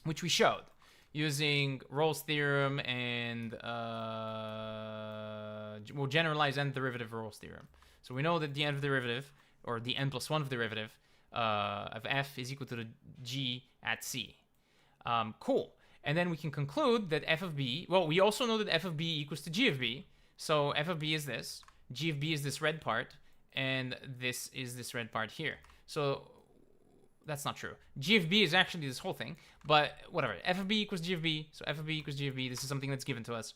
which we showed using Rolle's theorem and we'll generalize n derivative of Rolle's theorem. So we know that the nth derivative, or the n plus 1 derivative of f is equal to the g at c. Cool. And then we can conclude that f of b, well, we also know that f of b equals to g of b. So f of b is this, g of b is this red part, and this is this red part here. So that's not true. G of b is actually this whole thing, but whatever. F of b equals g of b, so f of b equals g of b. This is something that's given to us.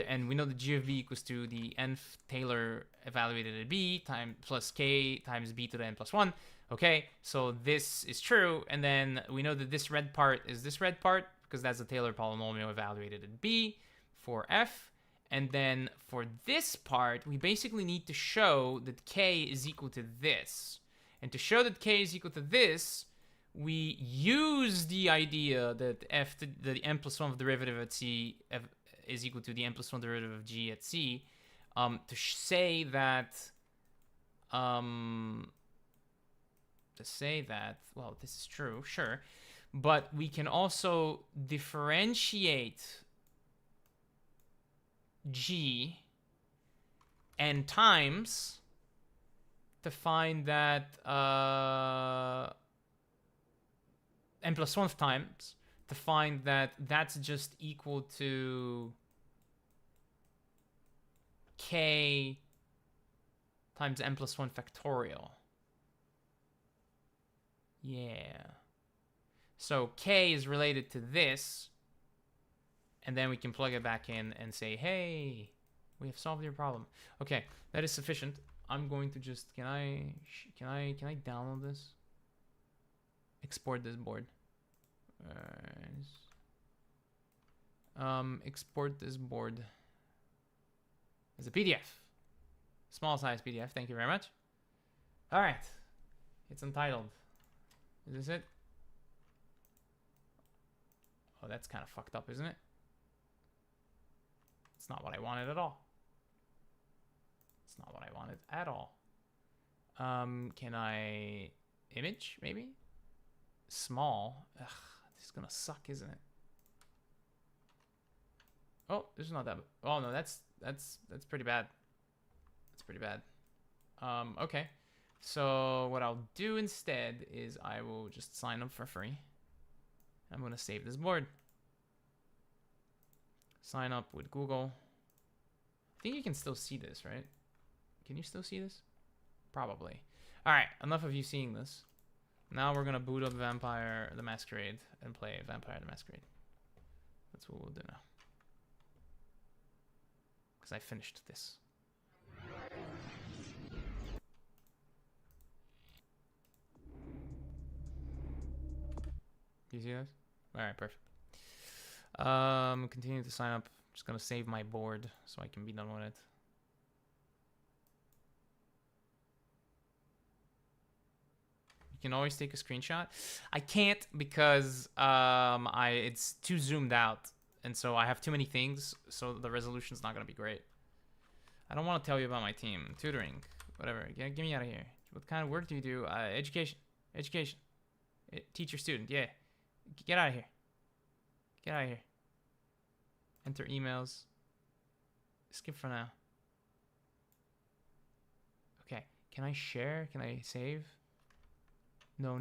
And we know that g of b equals to the nth Taylor evaluated at b plus k times b to the n plus 1. Okay, so this is true. And then we know that this red part is this red part, because that's the Taylor polynomial evaluated at b for f. And then for this part, we basically need to show that k is equal to this. And to show that k is equal to this, we use the idea that the n plus 1 of derivative at c is equal to the n plus 1 derivative of g at c, to say that, well, this is true, sure, but we can also differentiate g n times to find that n plus 1 times to find that that's just equal to k times n plus 1 factorial. Yeah. So k is related to this, and then we can plug it back in and say, hey, we have solved your problem. Okay, that is sufficient. I'm going to just, can I download this? Export this board. Export this board as a PDF. Small size PDF, thank you very much. All right, it's untitled. Is this it? Oh, that's kind of fucked up, isn't it? It's not what I wanted at all. It's not what I wanted at all. Can I image, maybe? Small. Ugh, this is gonna suck, isn't it? Oh, this is not that. Oh no, that's pretty bad. That's pretty bad. Okay. So what I'll do instead is I will just sign up for free. I'm gonna save this board. Sign up with Google. I think you can still see this, right? Can you still see this? Probably. All right, enough of you seeing this. Now we're gonna boot up Vampire the Masquerade and play Vampire the Masquerade. That's what we'll do now. Because I finished this. Do you see this? All right, perfect. Continue to sign up. Just gonna save my board so I can be done with it. You can always take a screenshot. I can't because it's too zoomed out, and so I have too many things, so the resolution's not gonna be great. I don't want to tell you about my team. Tutoring, whatever. Get me out of here. What kind of work do you do? Education. Teacher, student. Yeah. Get out of here. Get out of here. Enter emails. Skip for now. Okay. Can I share? Can I save? No.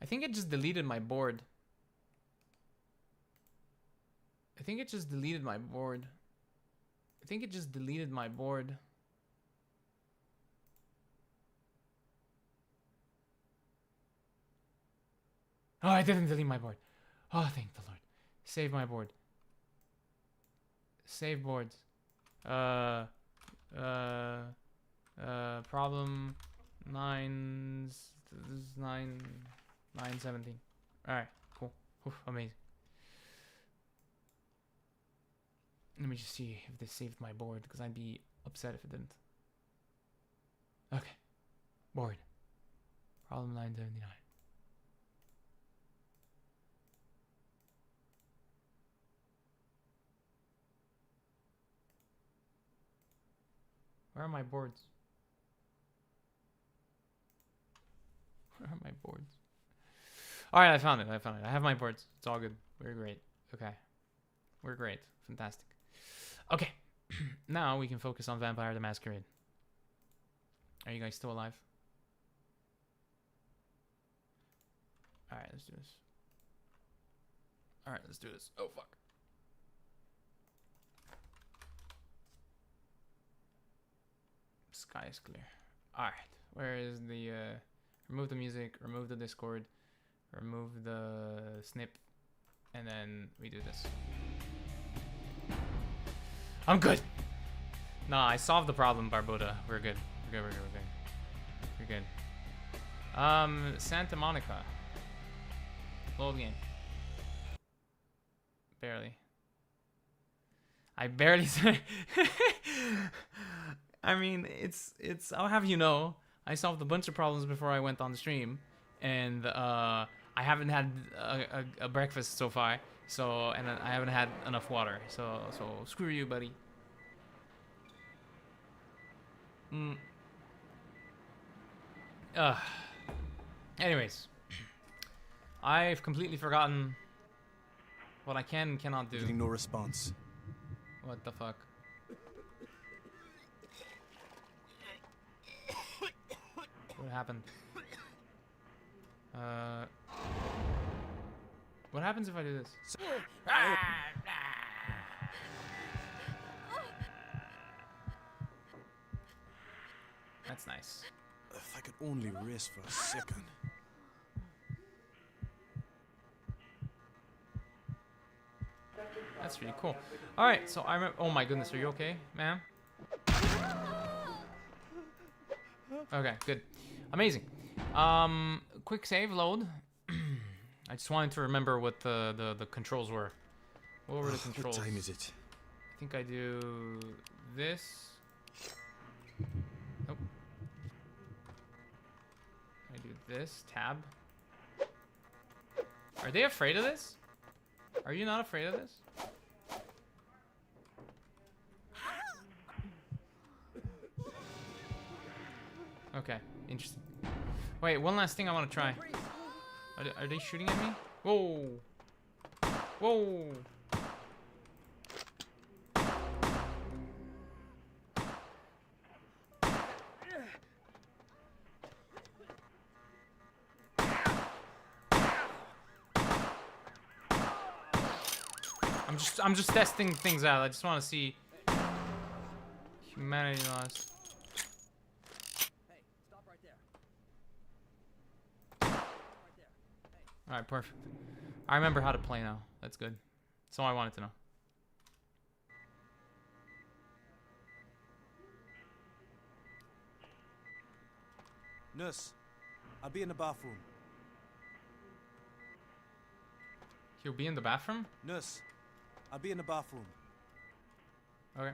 I think it just deleted my board. I think it just deleted my board. Oh, I didn't delete my board. Oh, thank the Lord. Save my board. Save boards. Problem 917. Alright, cool. Oof, amazing. Let me just see if this saved my board, because I'd be upset if it didn't. Okay. Board. Problem 979. Where are my boards? Alright, I found it. I have my boards. It's all good. We're great. Okay. We're great. Fantastic. Okay. Now we can focus on Vampire the Masquerade. Are you guys still alive? Alright, let's do this. Oh, fuck. Sky is clear. Alright. Where is the... remove the music, remove the Discord, remove the snip, and then we do this. I'm good! Nah, I solved the problem, Barbuda. We're good. We're good. Santa Monica. Load game. Barely. I barely say. I mean, it's. I'll have you know, I solved a bunch of problems before I went on the stream, and I haven't had a breakfast so far. So, and I haven't had enough water. So screw you, buddy. Anyways, I've completely forgotten what I can and cannot do. Getting no response. What the fuck? What happened? What happens if I do this? That's nice. If I could only rest for a second. That's really cool. All right, so I remember. Oh my goodness, are you okay, ma'am? Okay, good, amazing. Quick save load. I just wanted to remember what the controls were. What were the controls? What time is it? I think I do this. Nope. I do this tab. Are they afraid of this? Are you not afraid of this? Okay, interesting. Wait, one last thing I want to try. Are they shooting at me? Whoa! Whoa! I'm just testing things out. I just want to see humanity lost. Alright, perfect. I remember how to play now. That's good. That's all I wanted to know. Nurse, I'll be in the bathroom. He'll be in the bathroom? Nurse, I'll be in the bathroom. Okay.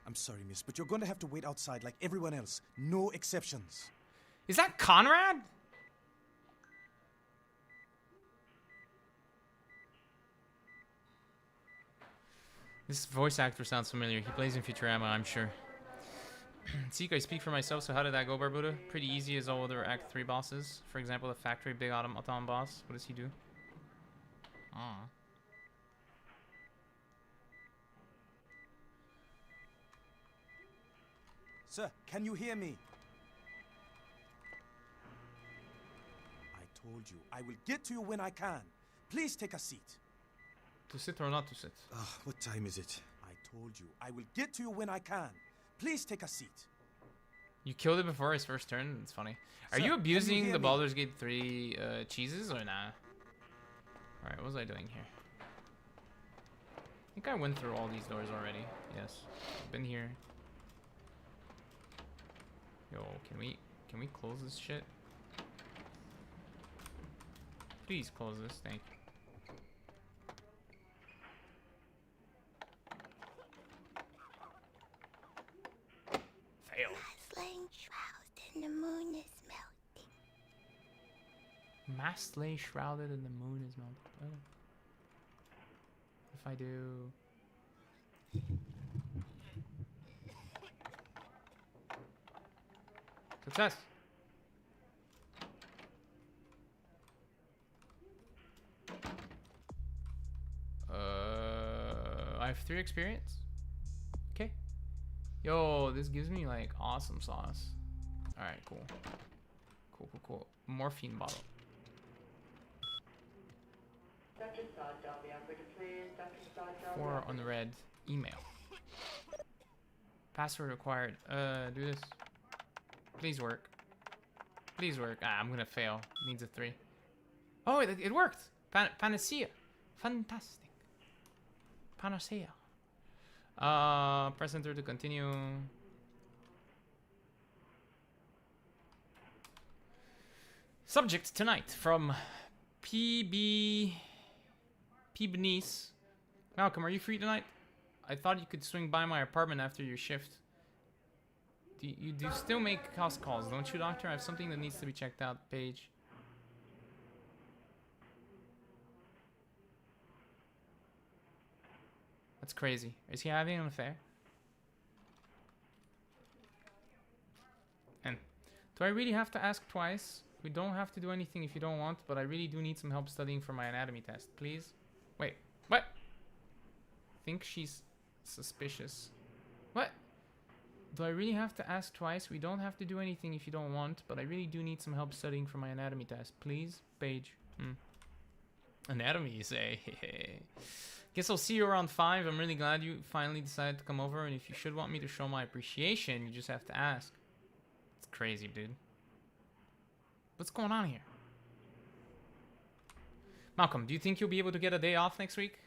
I'm sorry, miss, but you're going to have to wait outside like everyone else. No exceptions. Is that Conrad? This voice actor sounds familiar. He plays in Futurama, I'm sure. Seek, I speak for myself, so how did that go, Barbuda? Pretty easy as all other Act 3 bosses. For example, the factory big automaton boss. What does he do? Ah. Sir, can you hear me? I told you, I will get to you when I can. Please take a seat. To sit or not to sit? What time is it? I told you, I will get to you when I can. Please take a seat. You killed it before his first turn? It's funny. Are Sir, you abusing hear the me? Baldur's Gate 3 cheeses or nah? Alright, what was I doing here? I think I went through all these doors already. Yes. Been here. Yo, can we close this shit? Please close this, thank you. Failed. Laying shrouded and the moon is melting. Mast lay shrouded and the moon is melted. Oh. If I do... Success! I have 3 experience? Okay. Yo, this gives me like awesome sauce. Alright, cool. Cool. Morphine bottle. Dr. Sawdell, the operator, please. Dr. Sawdell. 4 unread email. Password required. Do this. Please work. Please work. I'm gonna fail. Needs a 3. Oh, it worked. Panacea. Fantastic. Panacea. Press enter to continue. Subject tonight from PB Benice. Malcolm, are you free tonight? I thought you could swing by my apartment after your shift. You do still make house calls, don't you, doctor? I have something that needs to be checked out. Page. That's crazy. Is he having an affair? And do I really have to ask twice? We don't have to do anything if you don't want, but I really do need some help studying for my anatomy test. Please? Wait, what? Think she's suspicious. What? Do I really have to ask twice? We don't have to do anything if you don't want, but I really do need some help studying for my anatomy test. Please? Page. Anatomy, you say? Guess I'll see you around 5. I'm really glad you finally decided to come over, and if you should want me to show my appreciation, you just have to ask. It's crazy, dude. What's going on here? Malcolm, do you think you'll be able to get a day off next week?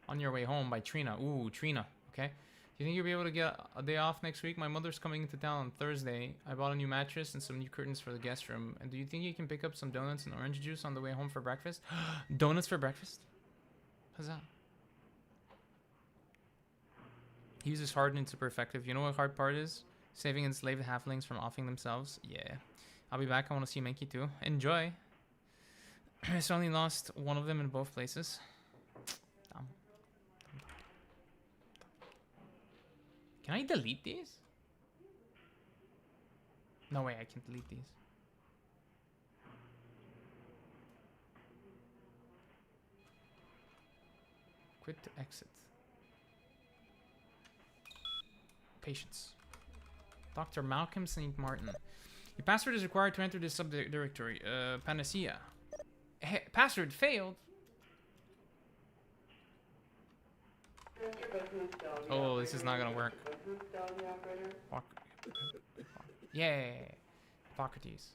On Your Way Home by Trina. Ooh, Trina. Okay. Do you think you'll be able to get a day off next week? My mother's coming into town on Thursday. I bought a new mattress and some new curtains for the guest room. And do you think you can pick up some donuts and orange juice on the way home for breakfast? Donuts for breakfast? How's that? He uses hardened and super effective. You know what hard part is? Saving enslaved halflings from offing themselves? Yeah. I'll be back. I want to see Menki too. Enjoy. I only lost one of them in both places. Damn. Can I delete these? No way, I can't delete these. Quit to exit. Patience. Dr. Malcolm St. Martin. Your password is required to enter this subdirectory. Panacea. Hey, password failed. Oh, this is not gonna work. Yay. Hippocrates.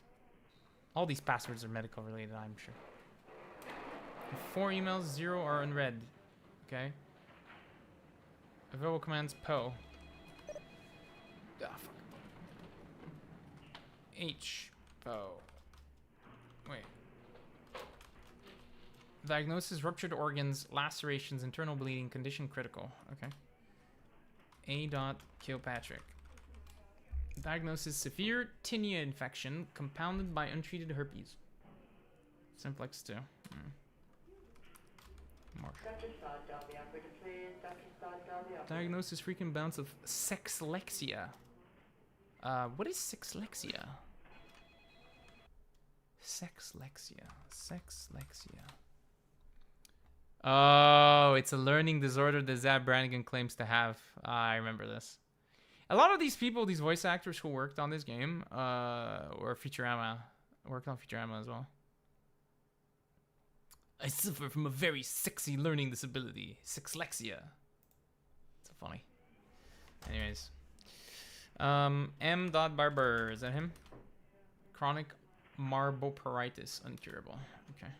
All these passwords are medical related, I'm sure. 4 emails, 0 are unread. Okay. Available commands, PO. Ah, fuck. H. PO. Wait. Diagnosis, ruptured organs, lacerations, internal bleeding, condition critical. Okay. A. Kilpatrick. Diagnosis, severe tinea infection, compounded by untreated herpes. Simplex 2. More. Diagnosis, frequent bouts of sexlexia. What is sexlexia? Sexlexia. Oh, it's a learning disorder that Zab Brannigan claims to have. I remember this. A lot of these people, these voice actors who worked on this game, or Futurama, worked on Futurama as well. I suffer from a very sexy learning disability, sexlexia. So funny. Anyways, M. Barber, is that him? Chronic marboperitis, uncurable. Okay.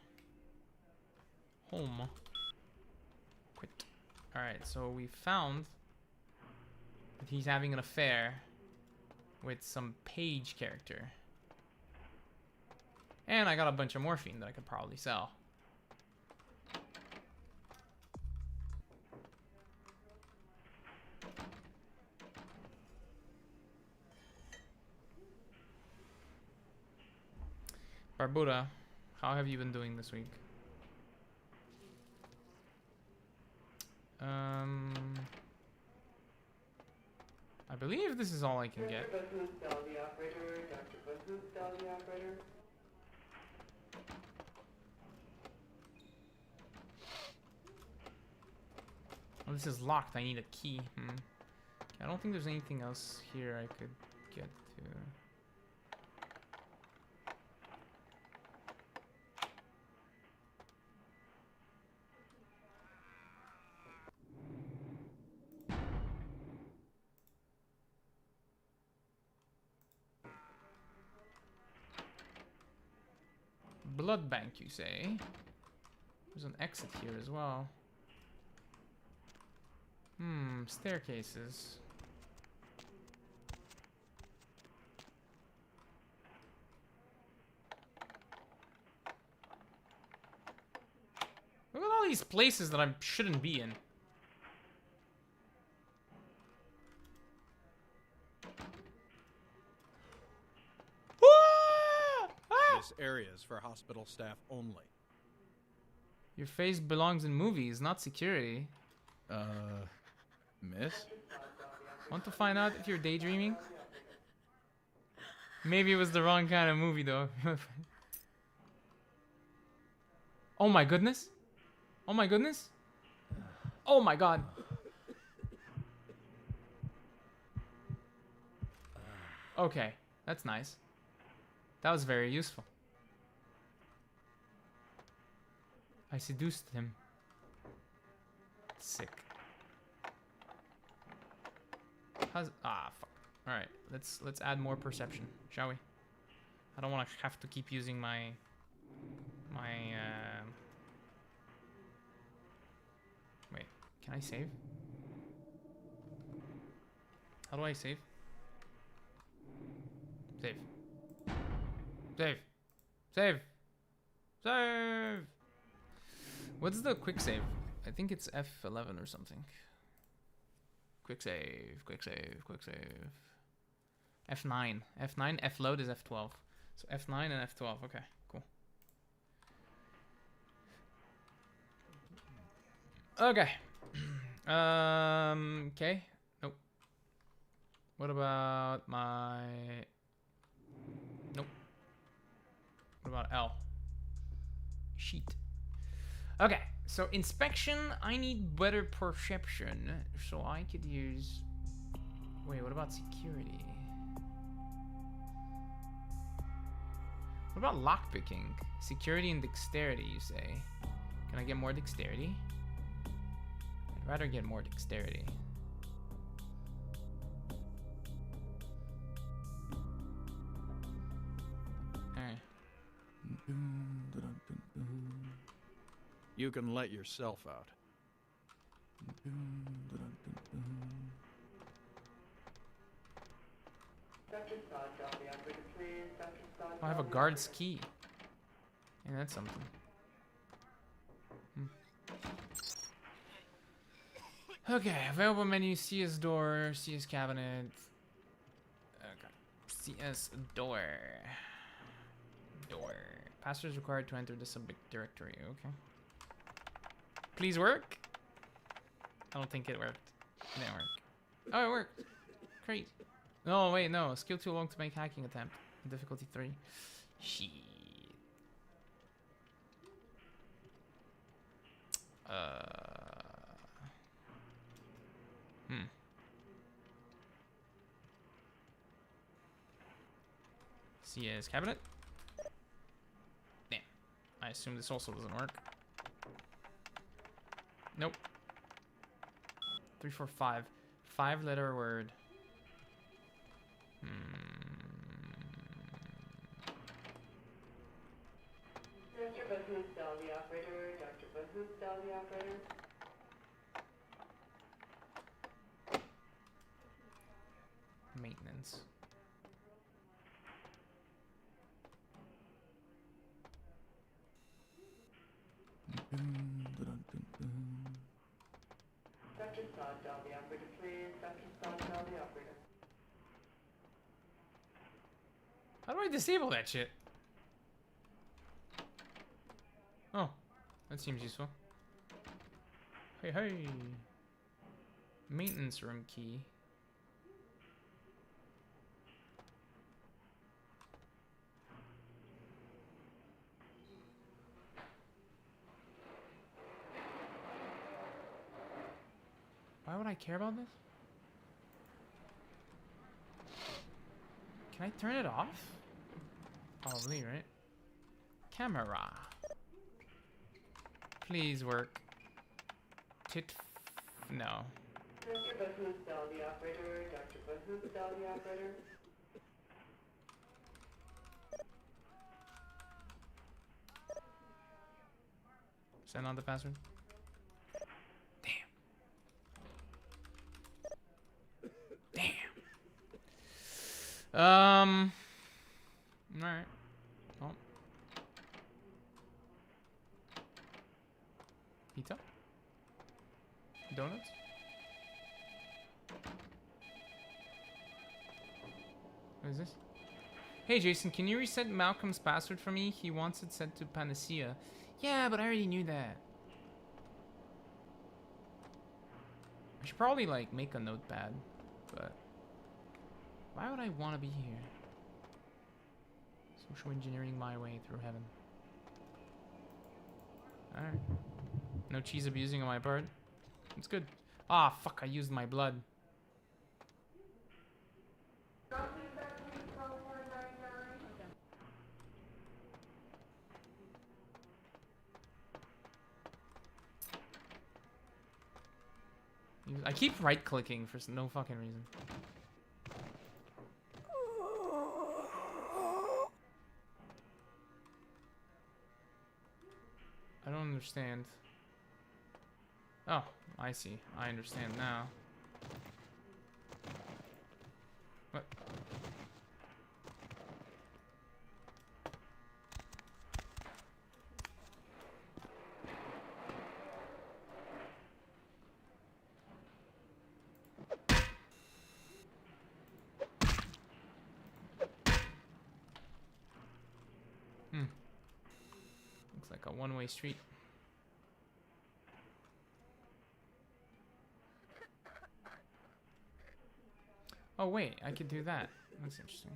Home. Quit. All right, so we found that he's having an affair with some page character, and I got a bunch of morphine that I could probably sell. Barbuda, how have you been doing this week? I believe this is all I can get. Oh, this is locked. I need a key. I don't think there's anything else here I could get to. Blood bank, you say? There's an exit here as well. Staircases. places that I shouldn't be in. This area is for hospital staff only. Your face belongs in movies, not security. Miss? Want to find out if you're daydreaming? Maybe it was the wrong kind of movie though. Oh my goodness. Oh my goodness. Oh my god. Okay, that's nice. That was very useful. I seduced him. Sick. How's fuck. All right, let's add more perception, shall we? I don't want to have to keep using my Wait, can I save? How do I save? Save. Save. Save. Save. What's the quick save? I think it's F11 or something. Quick save, quick save, quick save. F9. F9, F-load is F12. So F9 and F12. Okay, cool. Okay. Okay. Nope. What about my... Nope. What about L? Sheet. Okay, so inspection, I need better perception. So I could use... Wait, what about security? What about lockpicking? Security and dexterity, you say? Can I get more dexterity? I'd rather get more dexterity. Alright. You can let yourself out. Dr. Sawtell, the operator, please. Dr. Sawtell. Oh, I have a guard's key. Yeah, that's something. Okay, available menu, CS door, CS cabinet. Okay. CS door. Door. Passwords required to enter the subject directory. Okay. Please work. I don't think it worked. It didn't work. Oh, it worked. Great. No, wait, no. Skill too long to make hacking attempt. Difficulty 3. Shit. CS cabinet. Damn. I assume this also doesn't work. Nope. 3, 4, 5. 5-letter word. Dr. Bahusdal, the operator. Dr. Bahusdal, the operator. Maintenance. Dr. Sawtell, the operator, please. Dr. Sawtell, the operator. How do I disable that shit? Oh, that seems useful. Hey, hey. Maintenance room key. Why would I care about this? Can I turn it off? Probably, right? Camera. Please work. No. Dr. Bahusdal, the operator. Dr. Bahusdal, the operator. Send on the password. Damn. Damn. Alright. Oh. Pizza? Donuts? What is this? Hey Jason, can you reset Malcolm's password for me? He wants it set to Panacea. Yeah, but I already knew that. I should probably like make a notepad, but why would I want to be here? Social engineering my way through heaven. Alright. No cheese abusing on my part. It's good. Ah, fuck, I used my blood. I keep right-clicking for no fucking reason. I don't understand. Oh, I see. I understand now. What? Looks like a one-way street. Oh wait, I could do that. That's interesting.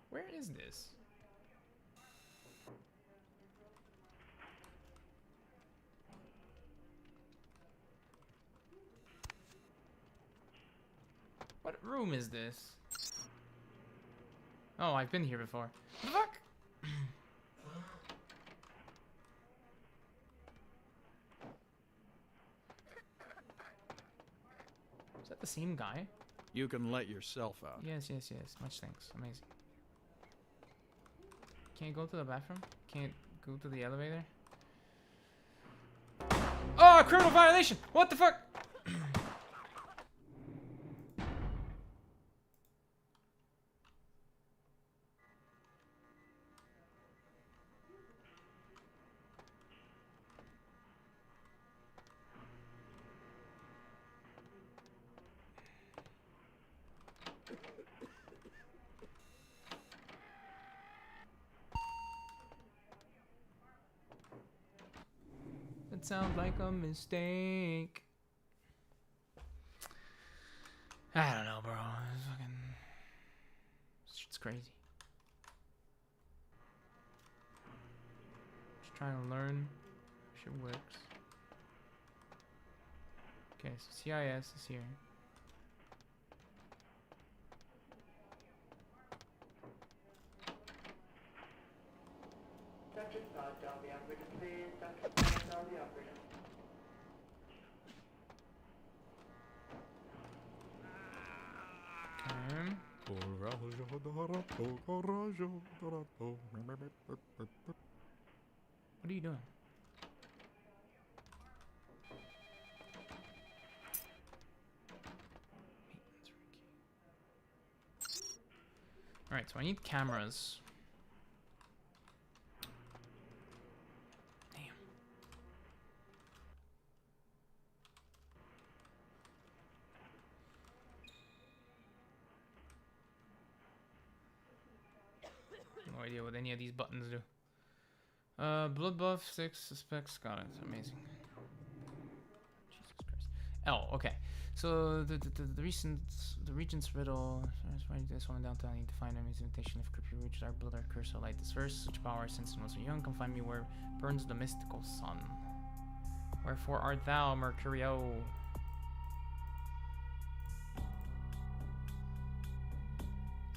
Where is this? What room is this? Oh, I've been here before. Fuck! Is that the same guy? You can let yourself out. Yes, yes, yes. Much thanks. Amazing. Can't go to the bathroom? Can't go to the elevator? Oh, criminal violation! What the fuck? That sounds like a mistake. I don't know, bro. It's fucking... Shit's crazy. Just trying to learn. Shit works. Okay, so CIS is here. Dr. Scott, dial the operator, please. Dr. Scott, dial the operator. What are you doing? Alright, so I need cameras. Damn. No idea what any of these buttons do. Blood buff, 6 suspects, got it. Amazing. Jesus Christ. Oh, okay. So the regent's riddle. This one downtown. I need to find him. His invitation of creepy reach dark blood or curse. So light this verse. Such power since when was so young. Come find me where burns the mystical sun. Wherefore art thou, Mercurio?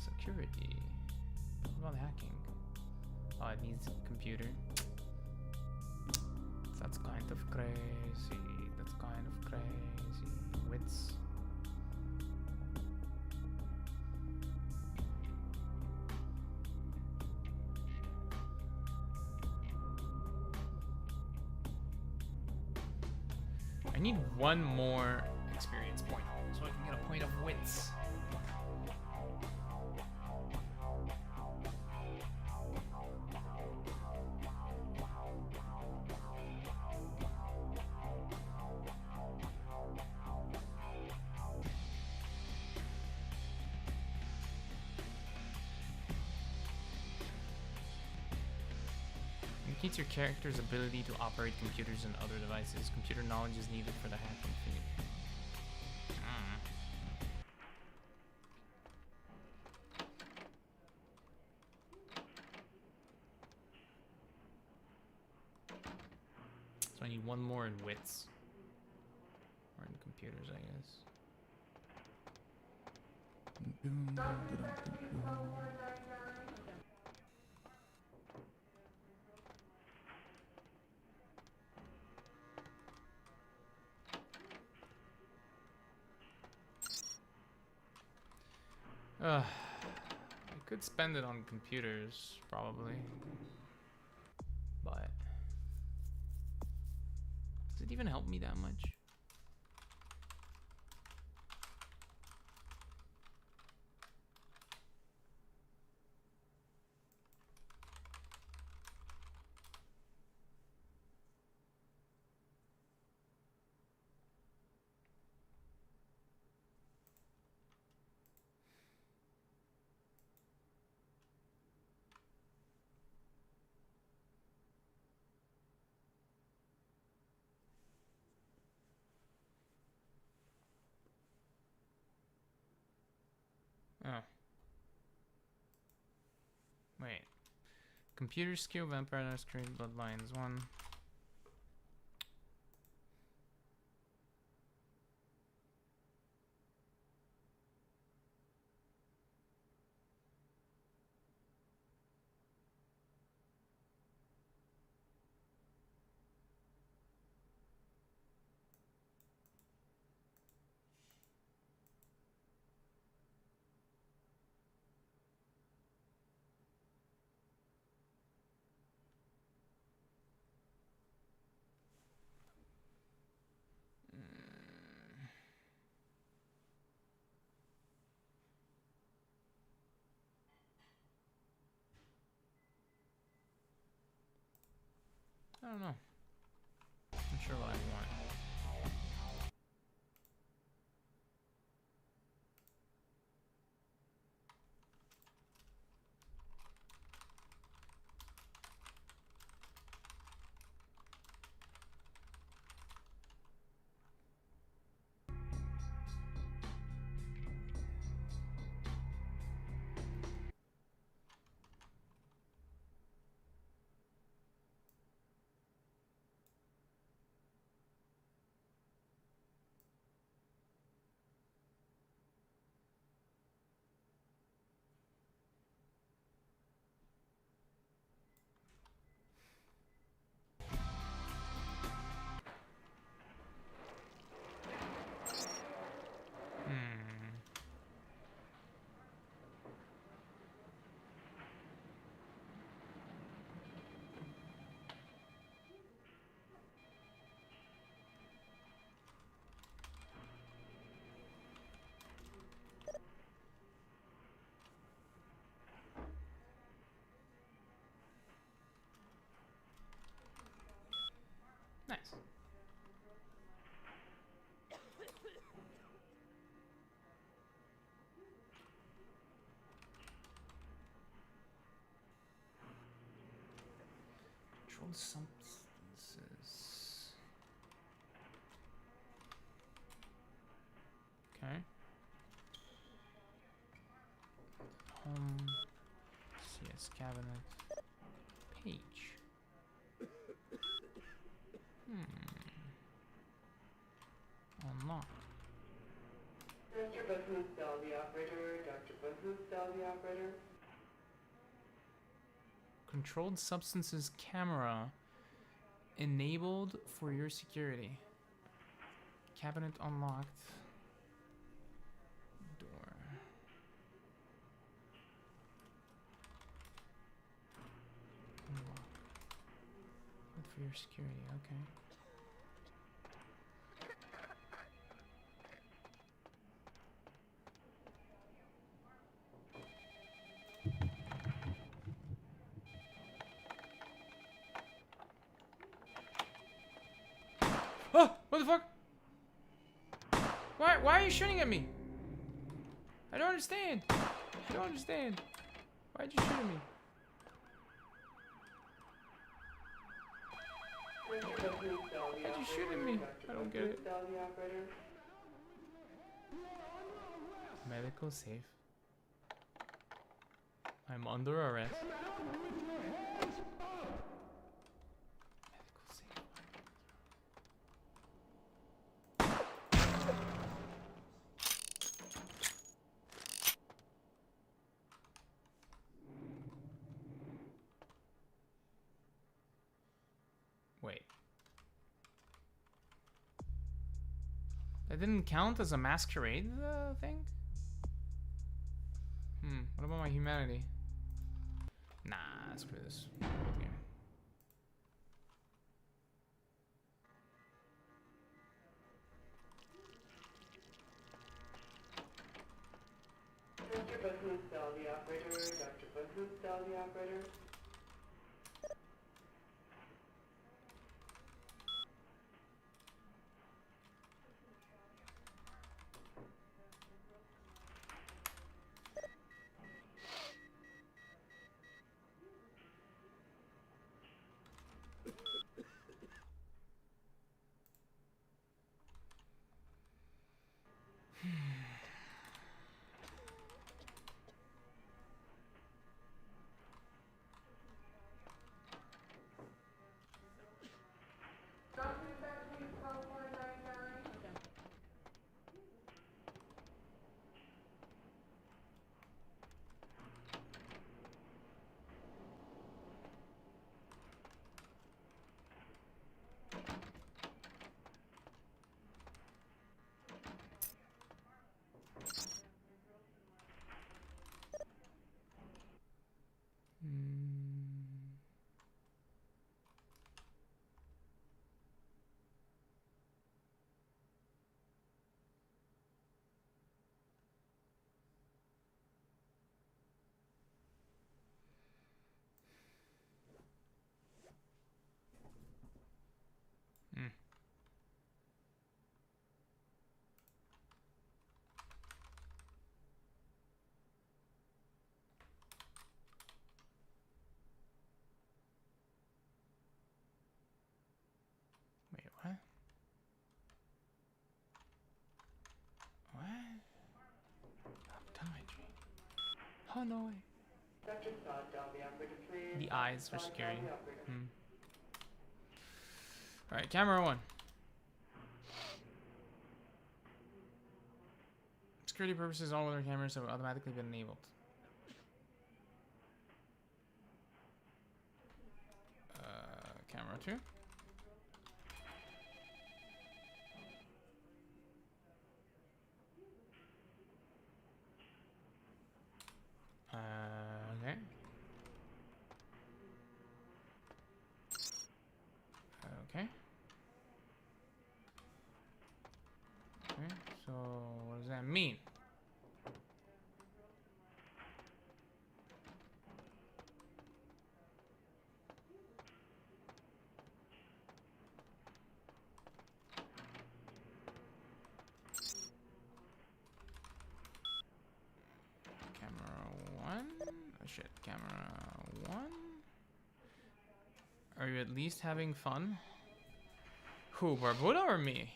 Security. What about hacking? Oh, it needs a computer. That's kind of crazy. That's kind of crazy. Wits. I need one more experience point so I can get a point of wits. Indicates your character's ability to operate computers and other devices. Computer knowledge is needed for the hacking feat. So I need one more in wits. Or in computers, I guess. I could spend it on computers, probably. But does it even help me that much? Oh. Wait. Computer skill, vampire, Masquerade, Bloodlines 1. I don't know. I'm sure what I want. Nice. Controlled substances. Okay. Home. CS cabinet. Page. Unlock. Dr. Bahoosdal, the operator. Dr. Bahoosdal, the operator. Controlled substances camera enabled for your security. Cabinet unlocked. Door. Unlock. Good for your security, okay. Oh, what the fuck? Why are you shooting at me? I don't understand. I don't understand. Why'd you shoot at me? Why'd you shoot at me? I don't get it. Medical safe. I'm under arrest. Medical safe. Wait. That didn't count as a masquerade thing? What about my humanity? Nah, screw this. Game. Dr. Button, cell the operator. Dr. Button, cell the operator. Wait, what? What? Optometry. Oh, no way. Dr. Saad, dial the operator, please. The eyes were Saad, scary. dial the operator. Alright, camera one. Security purposes, all other cameras have automatically been enabled. Camera two. Okay. Okay. Okay, so what does that mean? Shit, camera one. Are you at least having fun? Who, Barbuda or me?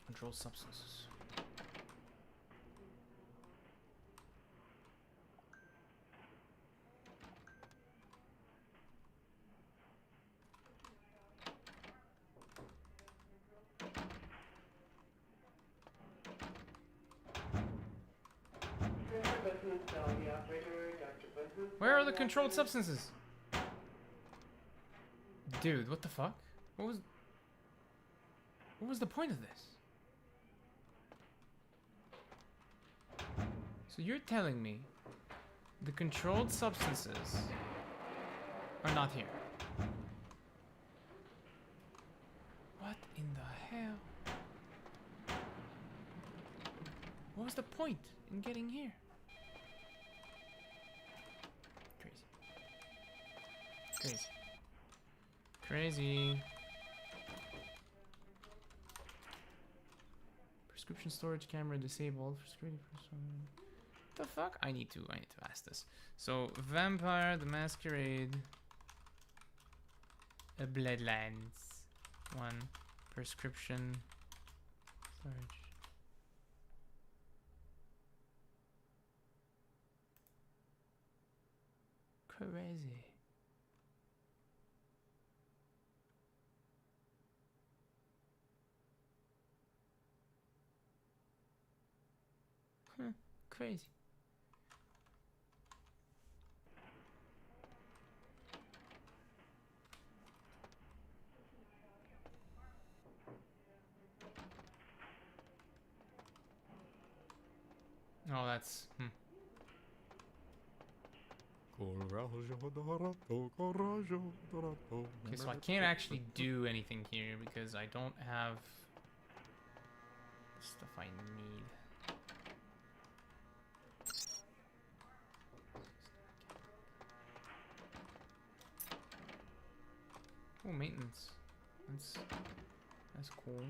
Controlled substances. Where are the controlled substances? Dude, what the fuck? What was the point of this? So you're telling me the controlled substances are not here? What in the hell? What was the point in getting here? Crazy. Crazy. Crazy. Prescription storage camera disabled for security. The fuck? I need to ask this. So Vampire the Masquerade, Bloodlines, 1 prescription storage. Crazy. Huh, crazy. Oh, that's okay. So I can't actually do anything here because I don't have the stuff I need. Oh, maintenance. That's cool.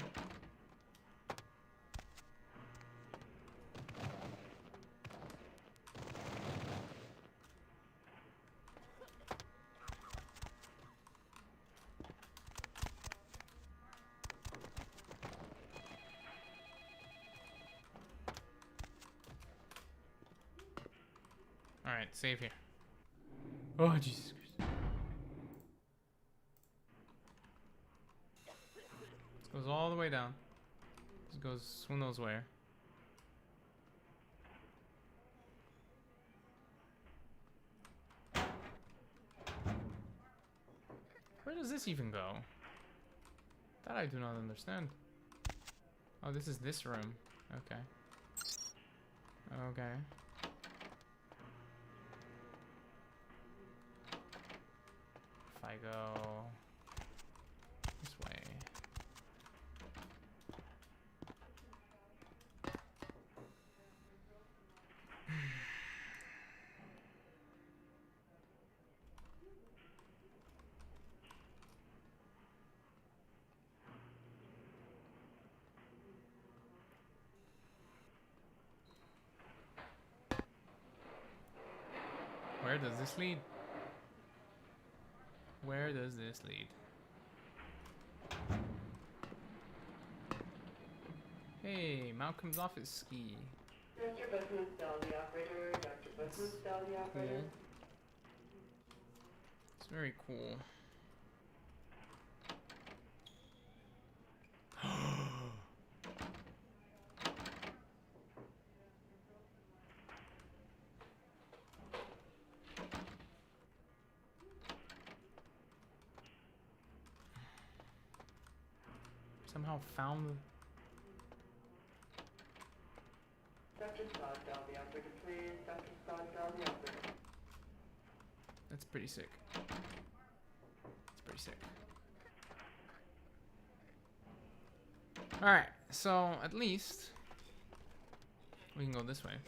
All right, save here. Oh, Jesus Christ. This goes all the way down. This goes who knows where. Where does this even go? That I do not understand. Oh, this is this room. Okay. Okay. If I go this way. Where does this lead? Where does this lead? Hey, Malcolm's office ski. Dr. Buthuthal, the operator. Dr. Buthuthal, the operator. Cool. It's very cool. Somehow found. Dr. Soddahl, the operator, please. Dr. Soddahl, the operator. That's pretty sick. It's pretty sick. Alright, so at least we can go this way.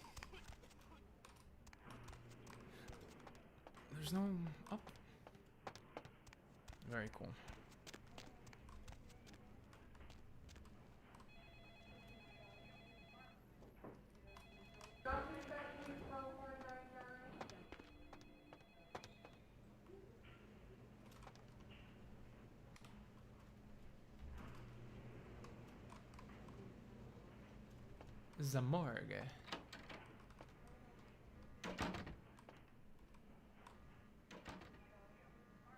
There's no up. Very cool. The morgue.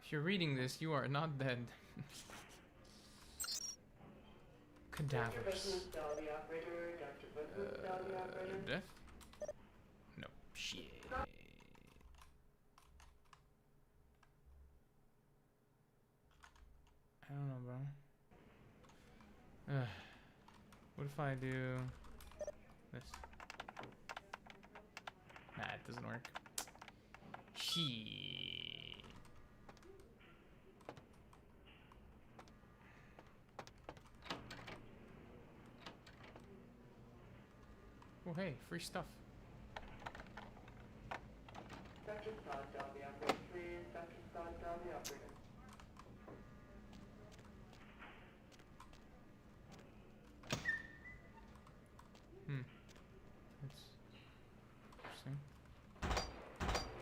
If you're reading this, you are not dead. Cadavers. Dr. Buthuthal, the operator. Dr. Buthuthal, the operator. Death? No. Shit. I don't know, bro. What if I do this? Nah, it doesn't work. Shit. Oh, hey, free stuff. Dr. Soddahl, the operator, please. Dr. Soddahl, the operator. That's interesting.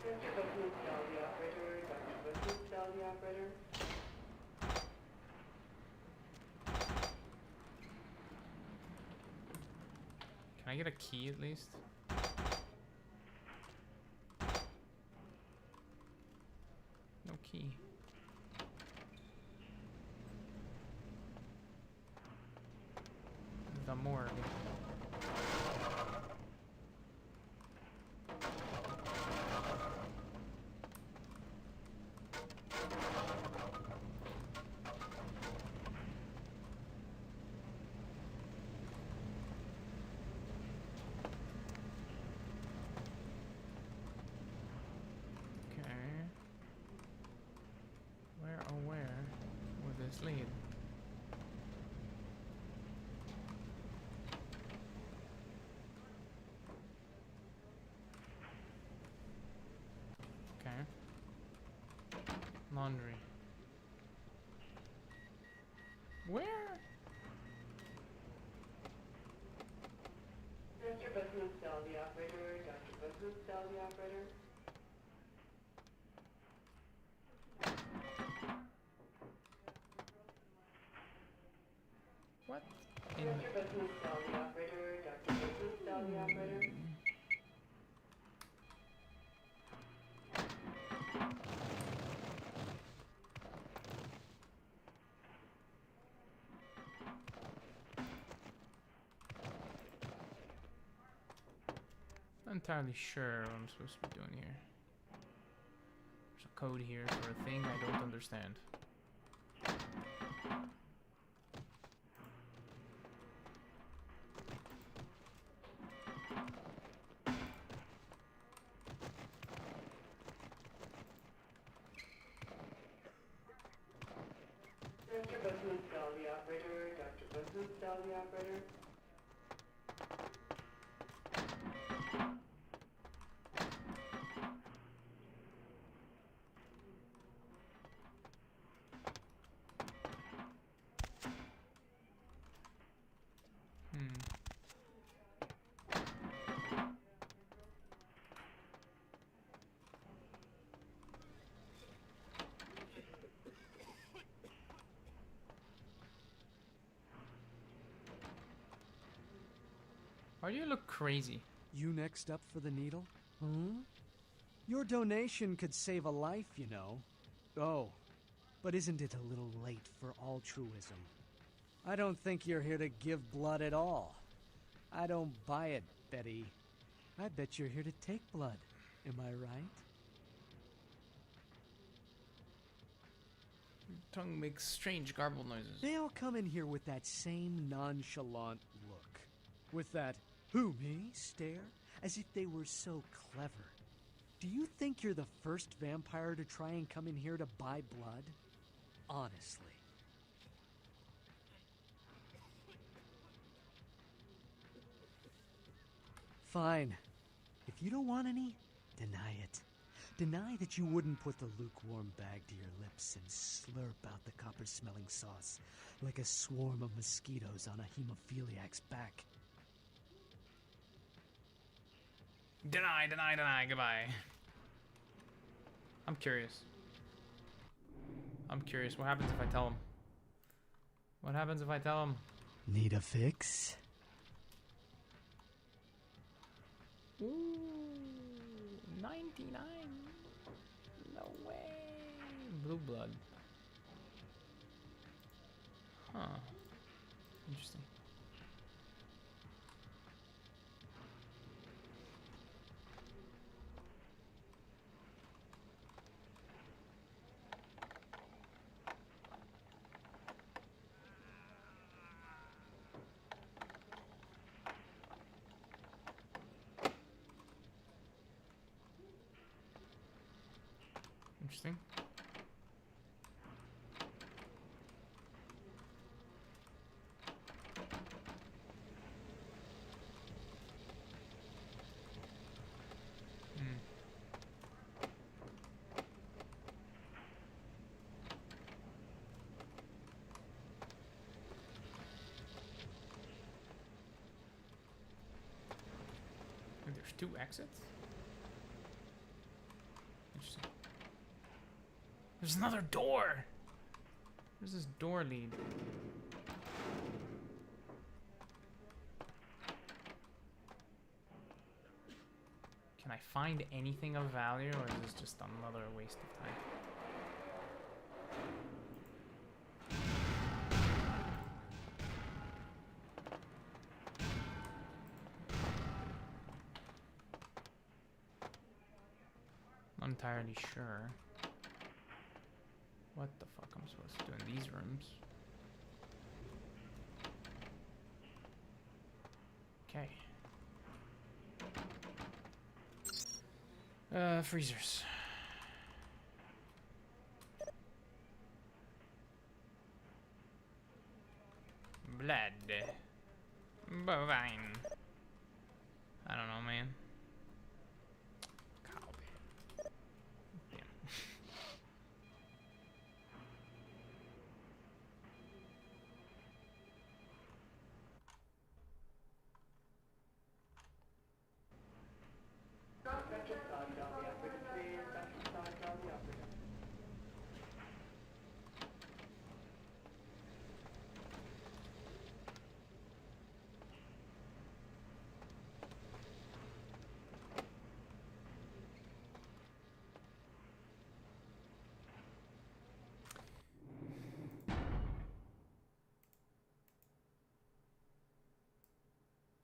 Dr. Button, Sal the operator. Dr. Button, Sal the operator. Can I get a key at least? No key. The morgue. Where would this lead? Okay. Laundry. Where? Dr. Button, Sal the operator. Dr. Button, Sal the operator. What? Dr. Button, Sal the operator. Dr. Button, Sal the operator. Not entirely sure what I'm supposed to be doing here. There's a code here for a thing I don't understand. Dr. Button, Sal the operator. Dr. Button, Sal the operator. Why do you look crazy? You next up for the needle? Hmm? Your donation could save a life, you know. Oh, but isn't it a little late for altruism? I don't think you're here to give blood at all. I don't buy it, Betty. I bet you're here to take blood. Am I right? Your tongue makes strange garbled noises. They all come in here with that same nonchalant look. With that, who, me, stare, as if they were so clever. Do you think you're the first vampire to try and come in here to buy blood? Honestly. Fine. If you don't want any, deny it. Deny that you wouldn't put the lukewarm bag to your lips and slurp out the copper-smelling sauce like a swarm of mosquitoes on a hemophiliac's back. Deny, deny, deny, goodbye. I'm curious. I'm curious. What happens if I tell him? What happens if I tell him? Need a fix? Ooh, 99. No way. Blue blood. Huh. Interesting. Interesting. 2 exits? Interesting. There's another door! Where's this door lead? Can I find anything of value, or is this just another waste of time? Not entirely sure what the fuck I'm supposed to do in these rooms. Okay. Freezers. Blood. Bovine. I don't know, man. Cowbell. Damn. Dr. Sod, tell the operator, please. Dr. Sod, tell the operator.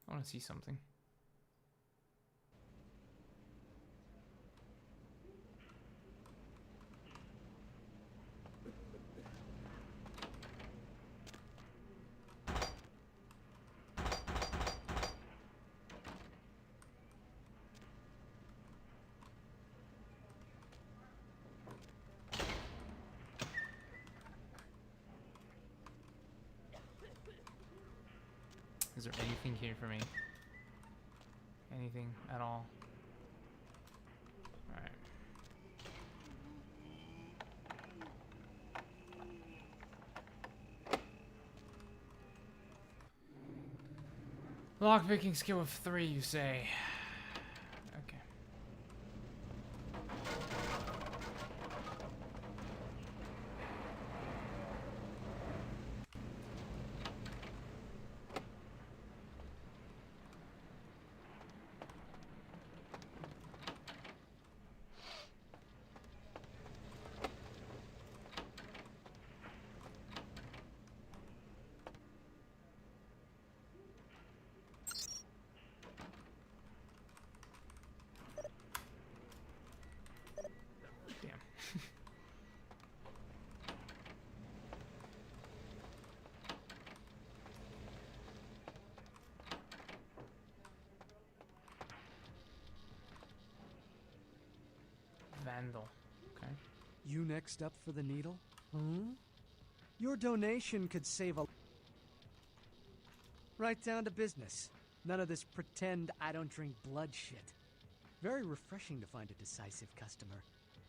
I want to see something. Is there anything here for me? Anything at all? Alright. Lockpicking skill of 3, you say? Okay. Damn. Vandal. Okay. You next up for the needle? Hmm? Your donation could save a... Right down to business. None of this pretend I don't drink blood shit. Very refreshing to find a decisive customer.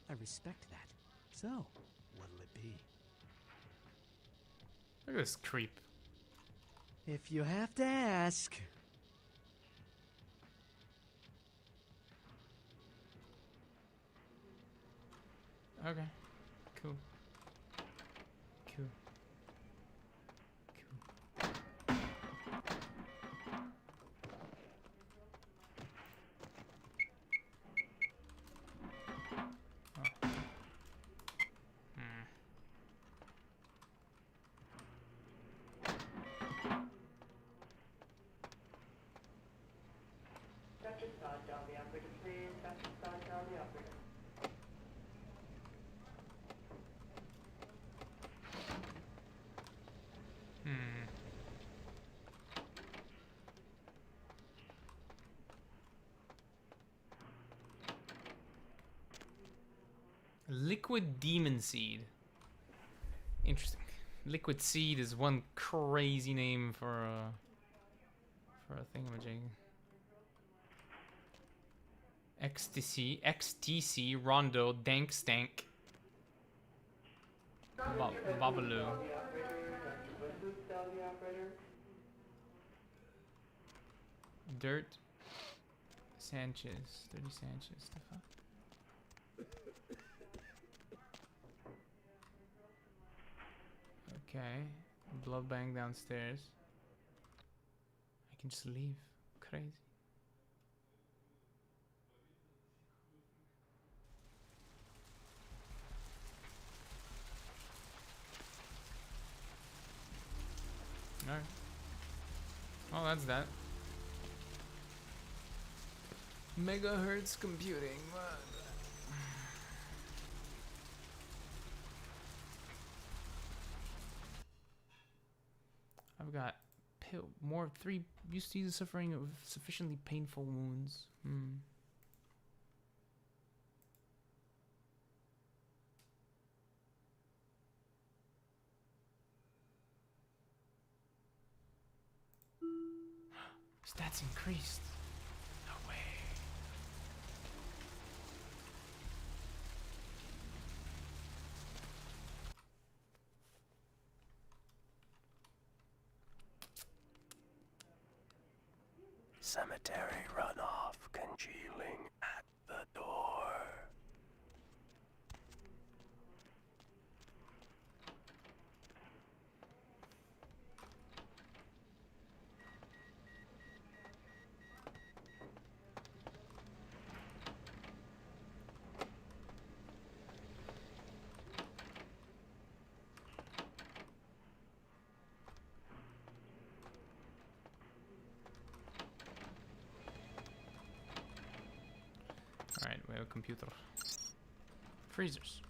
I respect that. So, what'll it be? Look at this creep. If you have to ask. Okay. Cool. Cool. Cool. Oh. Hmm. Dr. Sod, tell the operator, please. Dr. Sod, tell the operator. Hmm. Liquid demon seed. Interesting. Liquid seed is one crazy name for a thingamajig. XTC, Rondo, Dank Stank, Babalu, Tell the operator. Dr. Booth, tell the operator. Dirt, Sanchez. 30 Sanchez. The fuck? Okay. Blood bank downstairs. I can just leave. Crazy. Alright. Well, that's that. Megahertz computing. I've got more 3 used to use suffering of sufficiently painful wounds. Stats increased. No way. Cemetery runoff congealing at the door. Alright, we have a computer. Freezers.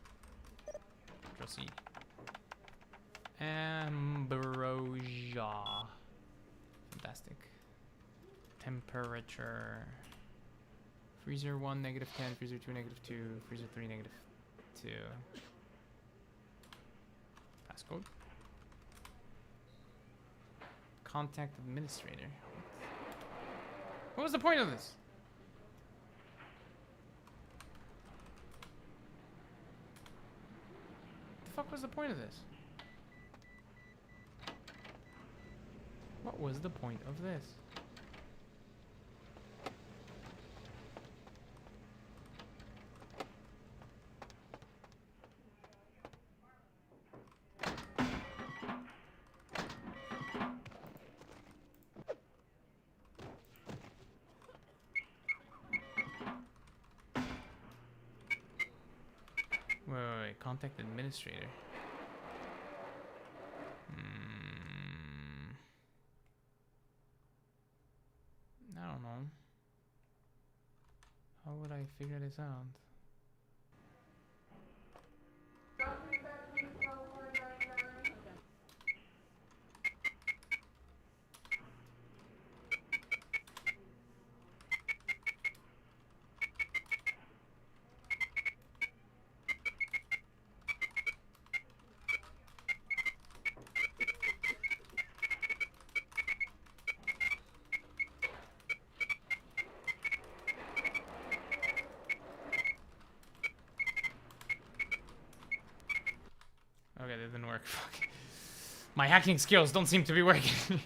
Proceed. Ambrosia. Fantastic. Temperature. Freezer 1, -10. Freezer 2, -2. Freezer 3, -2. Passcode. Contact administrator. What was the point of this? The fuck was the point of this? What was the point of this? Wait, contact administrator. I don't know. How would I figure this out? Okay, that didn't work. Fuck. My hacking skills don't seem to be working.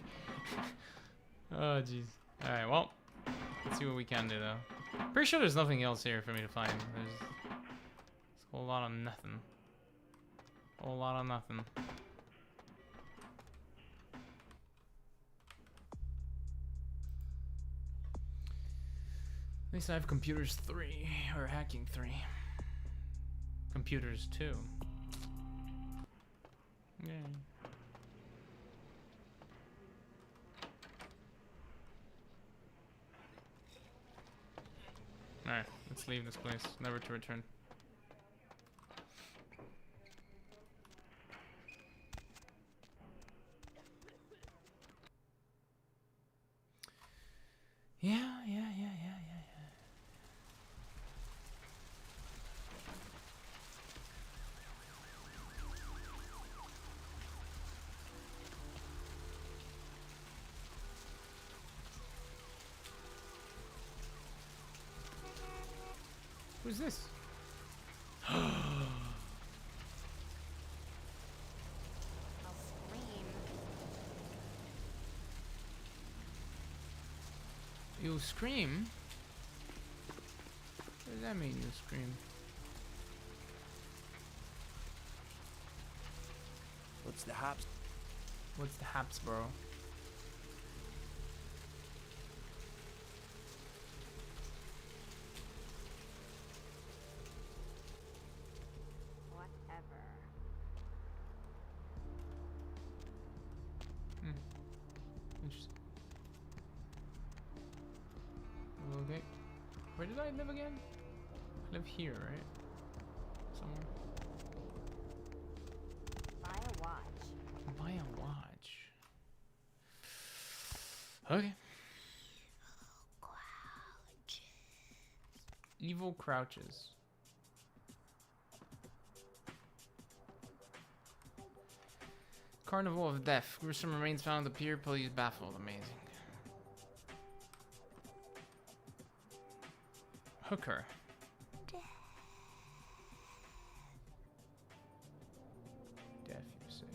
Oh, jeez. Alright, well. Let's see what we can do, though. Pretty sure there's nothing else here for me to find. There's a whole lot of nothing. Whole lot of nothing. At least I have computers 3, or hacking 3. Computers 2. Yeah. Alright, let's leave this place, never to return. Yeah. Who's this? You scream? does that mean, you scream? What's the haps? What's the haps, bro? Whatever. Interesting. Okay. Where did I live again? I live here, right? Somewhere. Buy a watch. Buy a watch. Okay. Evil crouches. Carnival of Death. Gruesome remains found at the pier. Police baffled. Amazing. Hooker. Death, you say.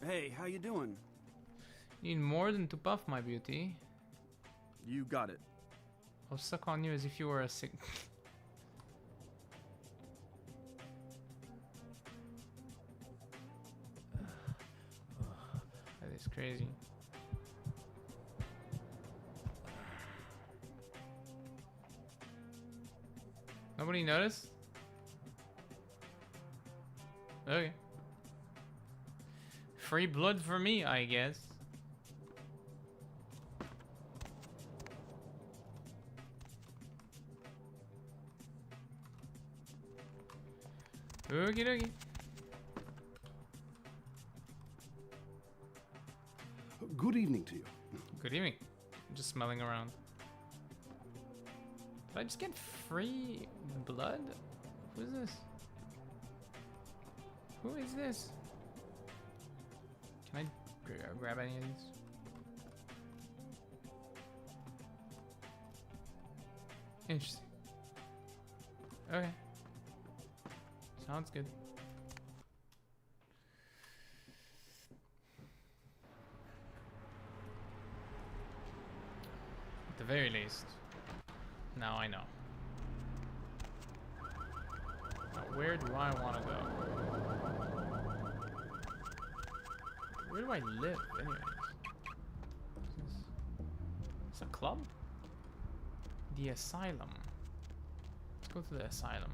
Hey, how you doing? Need more than to puff, my beauty. You got it. I'll suck on you as if you were a sick. That is crazy. Nobody noticed? Okay. Free blood for me, I guess. Okie dokie. Good evening to you. Good evening. I'm just smelling around. Did I just get free blood? Who is this? Who is this? Can I grab any of these? Interesting. Okay. Sounds good. At the very least, now I know. Now, where do I want to go? Where do I live, anyways? It's a club? The asylum. Let's go to the asylum.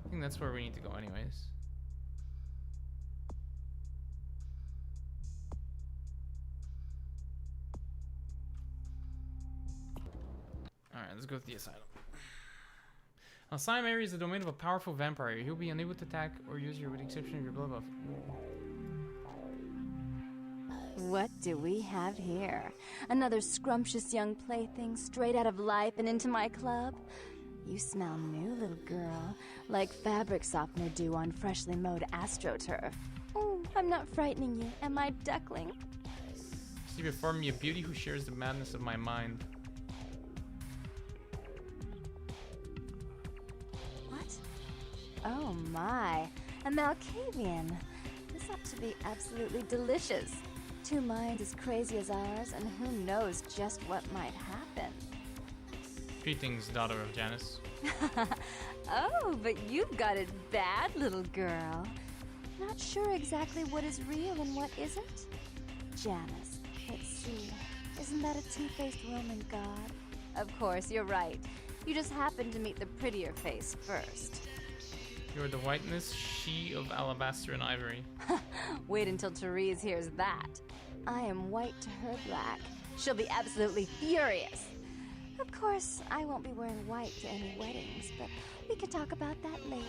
I think that's where we need to go anyways. Alright, let's go to the asylum. Asylum area is the domain of a powerful vampire. He'll be unable to attack or use you with the exception of your blood buff. What do we have here? Another scrumptious young plaything straight out of life and into my club? You smell new, little girl, like fabric softener dew on freshly mowed astroturf. Oh, I'm not frightening you, am I, duckling? See before me a beauty who shares the madness of my mind. What? Oh my, a Malkavian. This ought to be absolutely delicious. Two minds as crazy as ours, and who knows just what might happen. Greetings, daughter of Janus. Oh, but you've got it bad, little girl. Not sure exactly what is real and what isn't? Janus, let's see. Isn't that a two-faced Roman god? Of course, you're right. You just happened to meet the prettier face first. You're the whiteness, she of alabaster and ivory. Wait until Therese hears that. I am white to her black. She'll be absolutely furious. Of course, I won't be wearing white to any weddings, but we could talk about that later.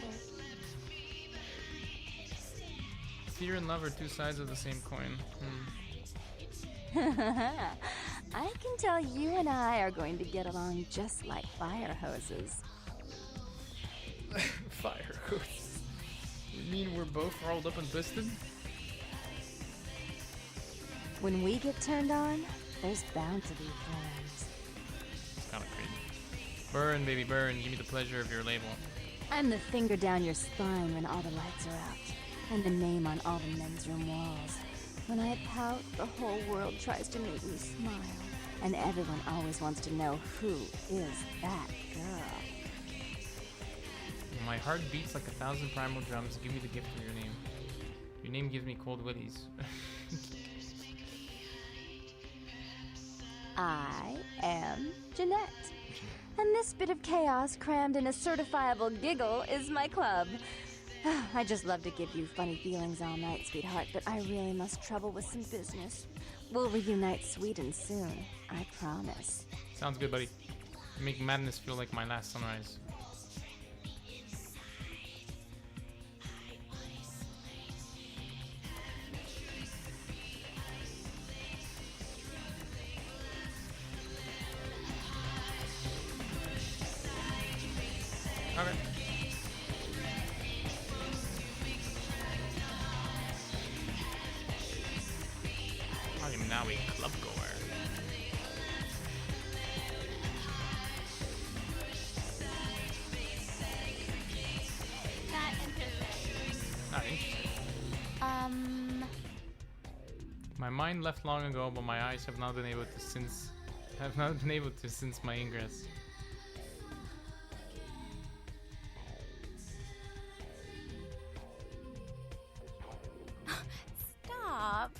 Fear and love are two sides of the same coin. I can tell you and I are going to get along just like fire hoses. Fire hoses? You mean we're both rolled up and twisted? When we get turned on, there's bound to be flames. It's kind of crazy. Burn, baby, burn. Give me the pleasure of your label. I'm the finger down your spine when all the lights are out, and the name on all the men's room walls. When I pout, the whole world tries to make me smile. And everyone always wants to know who is that girl. My heart beats like 1,000 primal drums. Give me the gift of your name. Your name gives me cold willies. I am Jeanette. And this bit of chaos crammed in a certifiable giggle is my club. I just love to give you funny feelings all night, sweetheart, but I really must trouble with some business. We'll reunite sweet and soon, I promise. Sounds good, buddy. You make madness feel like my last sunrise. Okay. I am now a club goer. Not interested. Not interested. My mind left long ago, but my eyes have not been able to since my ingress. Stop.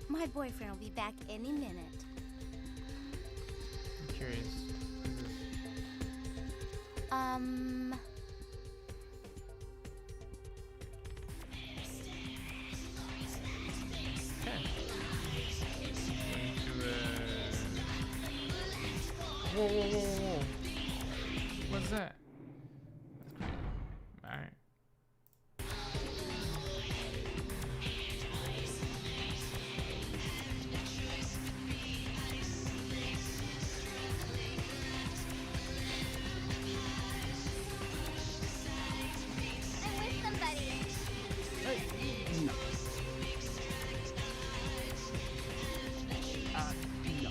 My boyfriend will be back any minute. I'm curious. Okay. Whoa, whoa, whoa, whoa. What's that? That's great. Alright. I'm with somebody. Hey, no. No.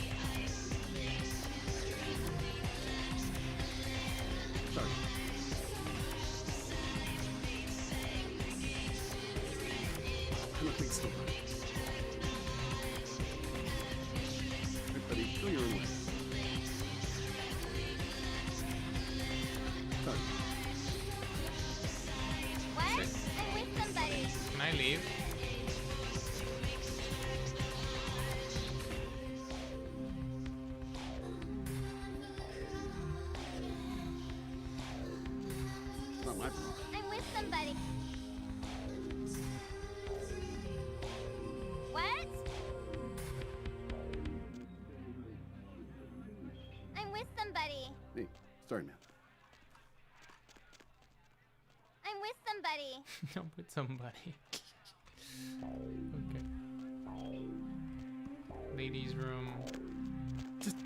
Sorry. I don't think so. Everybody, go your own way. Sorry. What? I'm with somebody. Can I leave? It's not my problem. I'm with somebody. What? I'm with somebody. Hey, sorry, man. I'm with somebody. I'm with somebody. Okay. Ladies' room. Just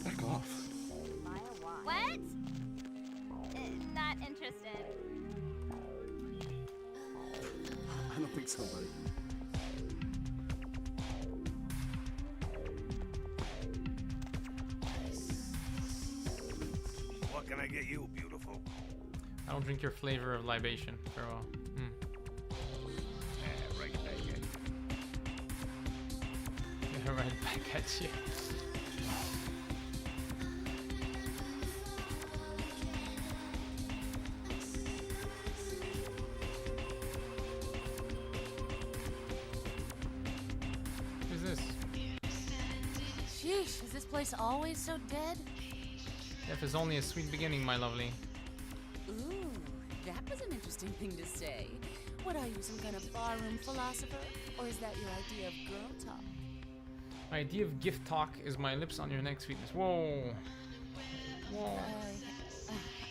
back off. What? Not interested. I don't think so, buddy. What can I get you, beautiful? I don't drink your flavor of libation. Farewell. Right back at you. Yeah, right back at you. Who's this? Sheesh, is this place always so dead? Death is only a sweet beginning, my lovely. Ooh, that was an interesting thing to say. What are you, some kind of barroom philosopher? Or is that your idea of girl talk? My idea of gift talk is my lips on your neck sweetness. Whoa. Whoa.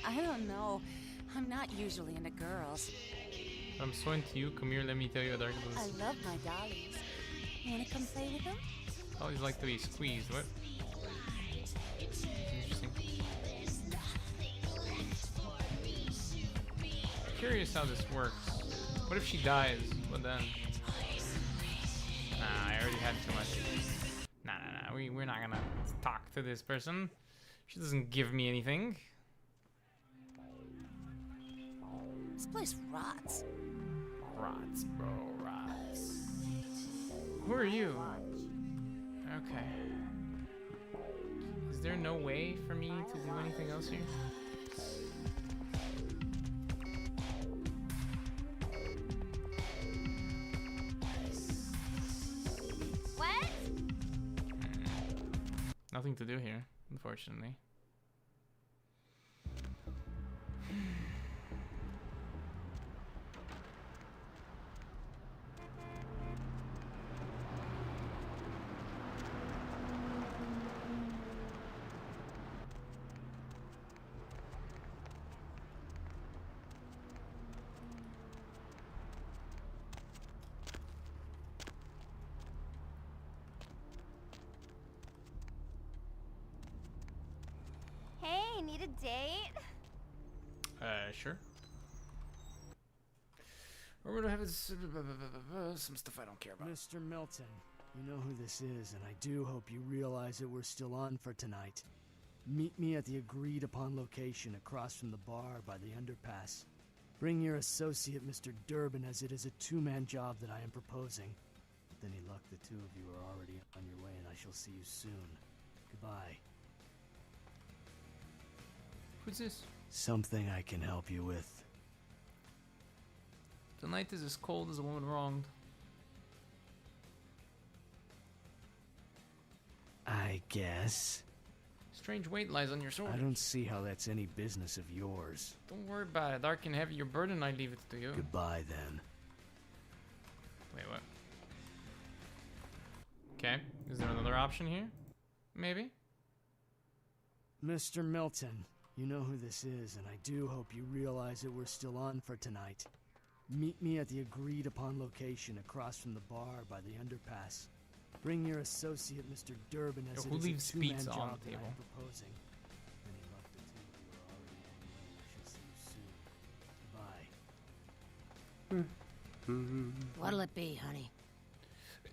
I don't know. I'm not usually into girls. I'm so into you. Come here, let me tell you a dark I love my dollies. You wanna come play with them? Always like to be squeezed. What? Interesting. Curious how this works. What if she dies? What then? Nah, I already had too much. Nah. We're not gonna talk to this person. She doesn't give me anything. This place rots. Rots, bro, rots. Who are you? Okay. Is there no way for me to do anything else here? What? Nothing to do here, unfortunately. Hey, need a date? Sure. Or would I have some stuff I don't care about? Mr. Milton, you know who this is, and I do hope you realize that we're still on for tonight. Meet me at the agreed upon location across from the bar by the underpass. Bring your associate, Mr. Durbin, as it is a two-man job that I am proposing. With any luck, the two of you are already on your way, and I shall see you soon. Goodbye. Who's this? Something I can help you with. The night is as cold as a woman wronged. I guess. Strange weight lies on your sword. I don't see how that's any business of yours. Don't worry about it. Dark and heavy your burden, I leave it to you. Goodbye, then. Wait, what? Okay. Is there another option here? Maybe? Mr. Milton, you know who this is, and I do hope you realize that we're still on for tonight. Meet me at the agreed upon location across from the bar by the underpass. Bring your associate, Mr. Durbin, as Yo, it who is leaves a two-man pizza on job the that I table? am proposing. Any luck, the two of you are already on your way. I shall see you soon. Goodbye. What'll it be, honey?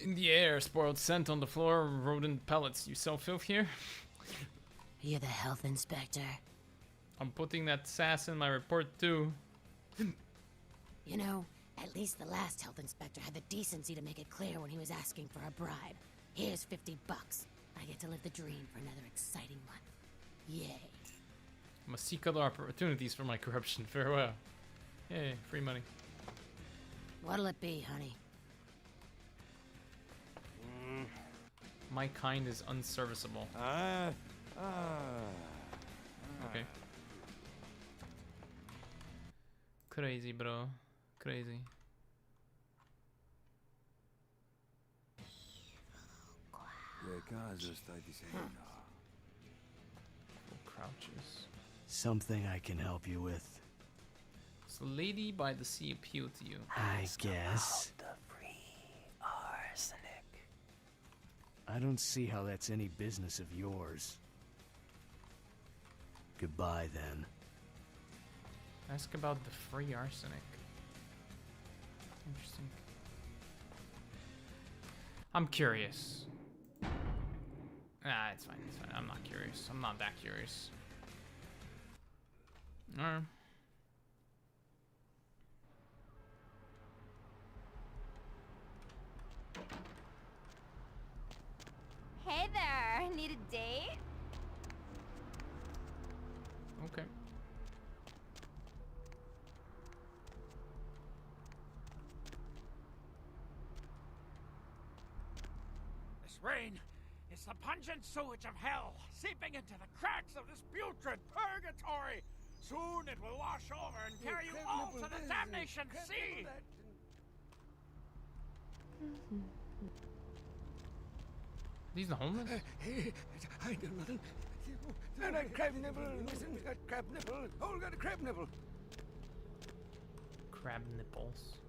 In the air, spoiled scent on the floor, rodent pellets. You sell filth here? You're the health inspector. I'm putting that sass in my report too. You know, at least the last health inspector had the decency to make it clear when he was asking for a bribe. Here's $50. I get to live the dream for another exciting month. Yay. I must seek other opportunities for my corruption. Farewell. Yay, free money. What'll it be, honey? My kind is unserviceable. Okay. Crazy, bro. Crazy. Full crouches. Something I can help you with. Does the lady by the sea appeal to you? I guess. The free arsenic. I don't see how that's any business of yours. Goodbye, then. Ask about the free arsenic. Interesting. I'm curious. Nah, it's fine. It's fine. I'm not curious. I'm not that curious. Alright. Hey there, need a date? Okay. This rain is the pungent sewage of hell seeping into the cracks of this putrid purgatory. Soon it will wash over and carry you all to the damnation sea. These the homeless? I do nothing. And a crab nibble. Listen, got crab nibble. Oh, got a crab nibble. Crab nipples.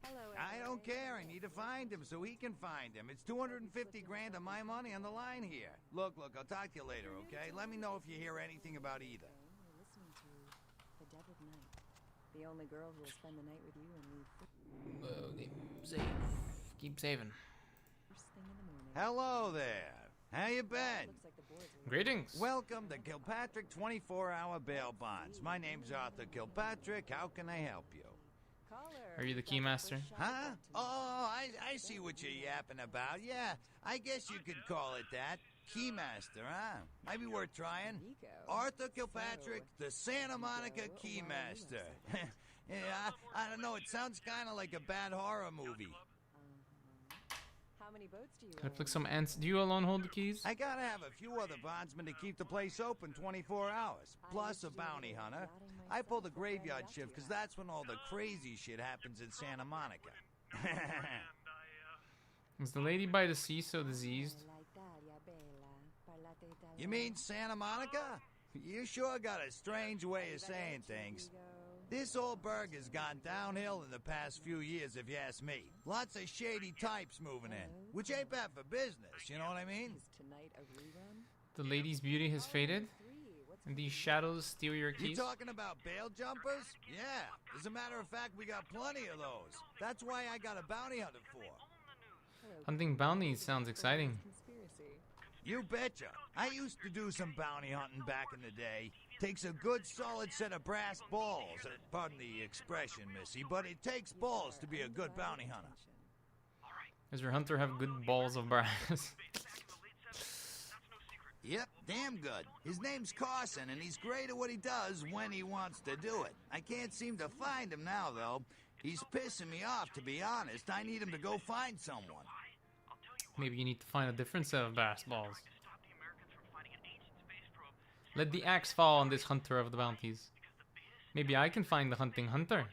Hello, I don't don't care. I need to find him so he can find him. It's 250 grand of my money on the line here. Look, I'll talk to you later, okay? Let me know if you hear anything about either. We're listening to The Dead of Night. The only girl who will spend the night with you and leave Keep saving. first thing in the morning. Hello there. How you been? Looks like the boys are Greetings. Welcome to Kilpatrick 24-hour bail bonds. My name's Arthur Kilpatrick. How can I help you? Are you the keymaster? Huh? Oh, I see what you're yapping about. Yeah, I guess you could call it that. Keymaster, huh? Might be worth trying. Arthur Kilpatrick, the Santa Monica Keymaster. Yeah, I don't know. It sounds kind of like a bad horror movie. How many boats do you Can I flick some ants? Do you alone hold the keys? I gotta have a few other bondsmen to keep the place open 24 hours, plus a bounty hunter. I pull the graveyard shift because that's when all the crazy shit happens in Santa Monica. Is the lady by the sea so diseased? You mean Santa Monica? You sure got a strange way of saying things. This old burg has gone downhill in the past few years, if you ask me. Lots of shady types moving in, which ain't bad for business, you know what I mean? The lady's beauty has faded? And these shadows steal your You keys? talking about bail jumpers? Yeah. As a matter of fact, we got plenty of those. That's why I got a bounty hunter for. Hunting bounties sounds exciting. You betcha. I used to do some bounty hunting back in the day. Takes a good solid set of brass balls. Pardon the expression, Missy, but it takes balls to be a good bounty hunter. Does your hunter have good balls of brass? Yep, damn good. His name's Carson, and he's great at what he does when he wants to do it. I can't seem to find him now, though. He's pissing me off, to be honest. I need him to go find someone. Maybe you need to find a different set of brass balls. Let the axe fall on this hunter of the bounties. Maybe I can find the hunting hunter.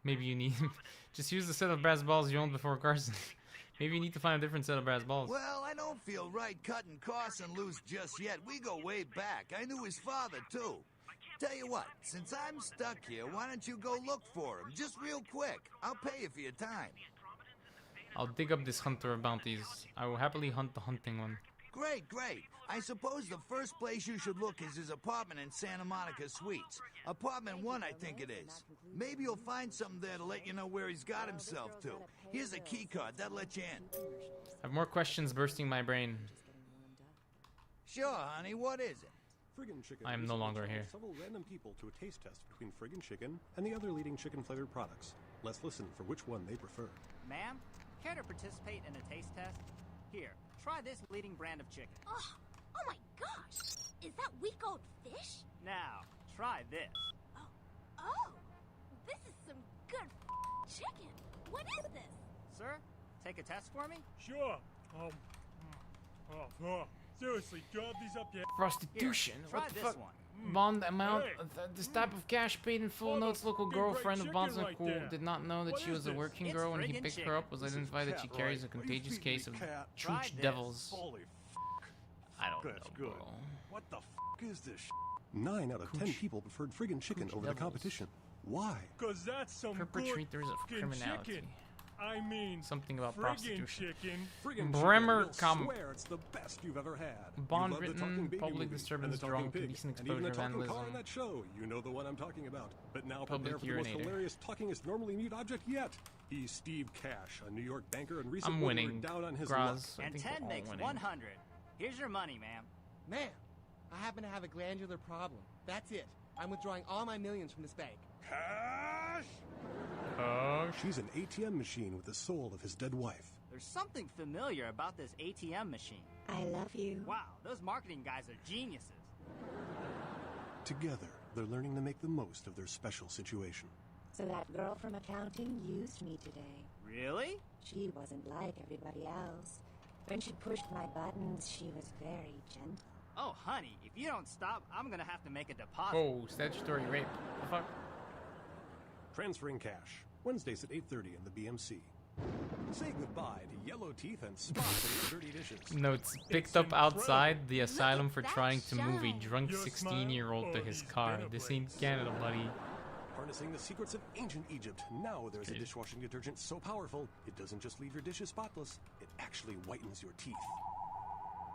Maybe you need... Just use the set of brass balls you owned before Carson. Maybe you need to find a different set of brass balls. Well, I don't feel right cutting Carson loose just yet. We go way back. I knew his father, too. Tell you what, since I'm stuck here, why don't you go look for him? Just real quick. I'll pay you for your time. I'll dig up this hunter of bounties. I will happily hunt the hunting one. Great. I suppose the first place you should look is his apartment in Santa Monica Suites. Apartment 1, I think it is. Maybe you'll find something there to let you know where he's got himself to. Here's a key card. That'll let you in. I have more questions bursting my brain. Sure, honey. What is it? Friggin' Chicken I am no longer here. Several random people to a taste test between Friggin' Chicken and the other leading chicken-flavored products. Let's listen for which one they prefer. Ma'am, care to participate in a taste test? Here, try this leading brand of chicken. Oh my gosh! Is that week old fish? Now, try this. Oh, this is some good chicken. What is this? Sir, take a test for me? Sure. Seriously, drop these up there. Prostitution? Here, try What the this fuck? one. Bond amount? Hey. This type of cash paid in full notes. Local girlfriend of Bondsman who did not know that she was a working girl when he picked her up was identified that she carries a contagious case of chooch devils. Holy I don't That's know, good. bro. What the is this 9 out of 10 people preferred Friggin' Chicken over the competition. Why? Cause that's some Perpetrators good of criminality. chicken. I mean, Something about friggin' prostitution. chicken. Friggin' Bremer Chicken, we'll swear it's the best you've ever had. Bond You love the written, Talking Baby public movie, disturbance, and the Talking drunk, Pig, indecent and even the exposure, talking car in vandalism. that show. You know the one I'm talking about. But now Public prepare for the most urinator. hilarious talkingest normally mute object yet. He's Steve Cash, a New York banker and recent I'm winning. down on his Graz, luck. I And think 10 we're all makes winning. 100. Here's your money, ma'am. Ma'am, I happen to have a glandular problem. That's it. I'm withdrawing all my millions from this bank. Cash? She's an ATM machine with the soul of his dead wife. There's something familiar about this ATM machine. I love you. Wow, those marketing guys are geniuses. Together, they're learning to make the most of their special situation. So that girl from accounting used me today. Really? She wasn't like everybody else. When she pushed my buttons, she was very gentle. Oh, honey, if you don't stop, I'm gonna have to make a deposit. Oh, statutory rape. The fuck? Transferring cash. Wednesdays at 8:30 in the BMC. Say goodbye to yellow teeth and spots in your dirty dishes. Notes picked up outside the asylum for trying to move a drunk Your 16-year-old to smile? his Oh, car. these This dinner ain't Canada, buddy. Harnessing the secrets of ancient Egypt, now there's a dishwashing detergent so powerful, it doesn't just leave your dishes spotless, it actually whitens your teeth.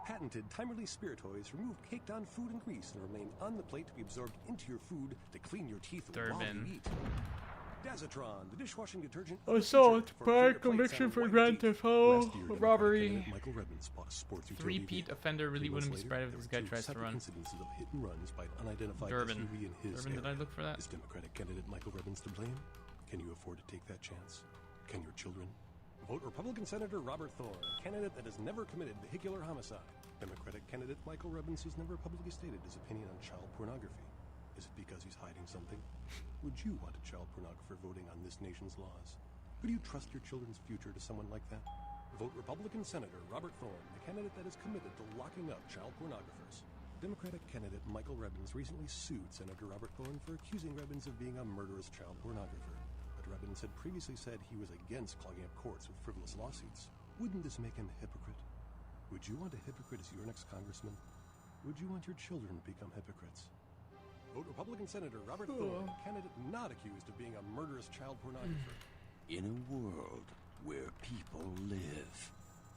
Patented time-release spiritoids remove caked-on food and grease and remain on the plate to be absorbed into your food to clean your teeth while you eat. Dazatron, the dishwashing detergent. Assault, prior conviction for Grand Theft Auto, robbery. Three-peat offender really wouldn't be surprised if this guy tries to run. Incidences of hit and runs by an unidentified Durbin. SUV in his Durbin, did I look for that? Is Democratic candidate Michael Rebbins to blame? Can you afford to take that chance? Can your children? Vote Republican Senator Robert Thorne, a candidate that has never committed vehicular homicide. Democratic candidate Michael Rebbins has never publicly stated his opinion on child pornography. Is it because he's hiding something? Would you want a child pornographer voting on this nation's laws? Would you trust your children's future to someone like that? Vote Republican Senator Robert Thorne, the candidate that is committed to locking up child pornographers. Democratic candidate Michael Rebbins recently sued Senator Robert Thorne for accusing Rebbins of being a murderous child pornographer. But Rebbins had previously said he was against clogging up courts with frivolous lawsuits. Wouldn't this make him a hypocrite? Would you want a hypocrite as your next congressman? Would you want your children to become hypocrites? Vote Republican Senator Robert Thorne, a candidate not accused of being a murderous child pornographer. In a world where people live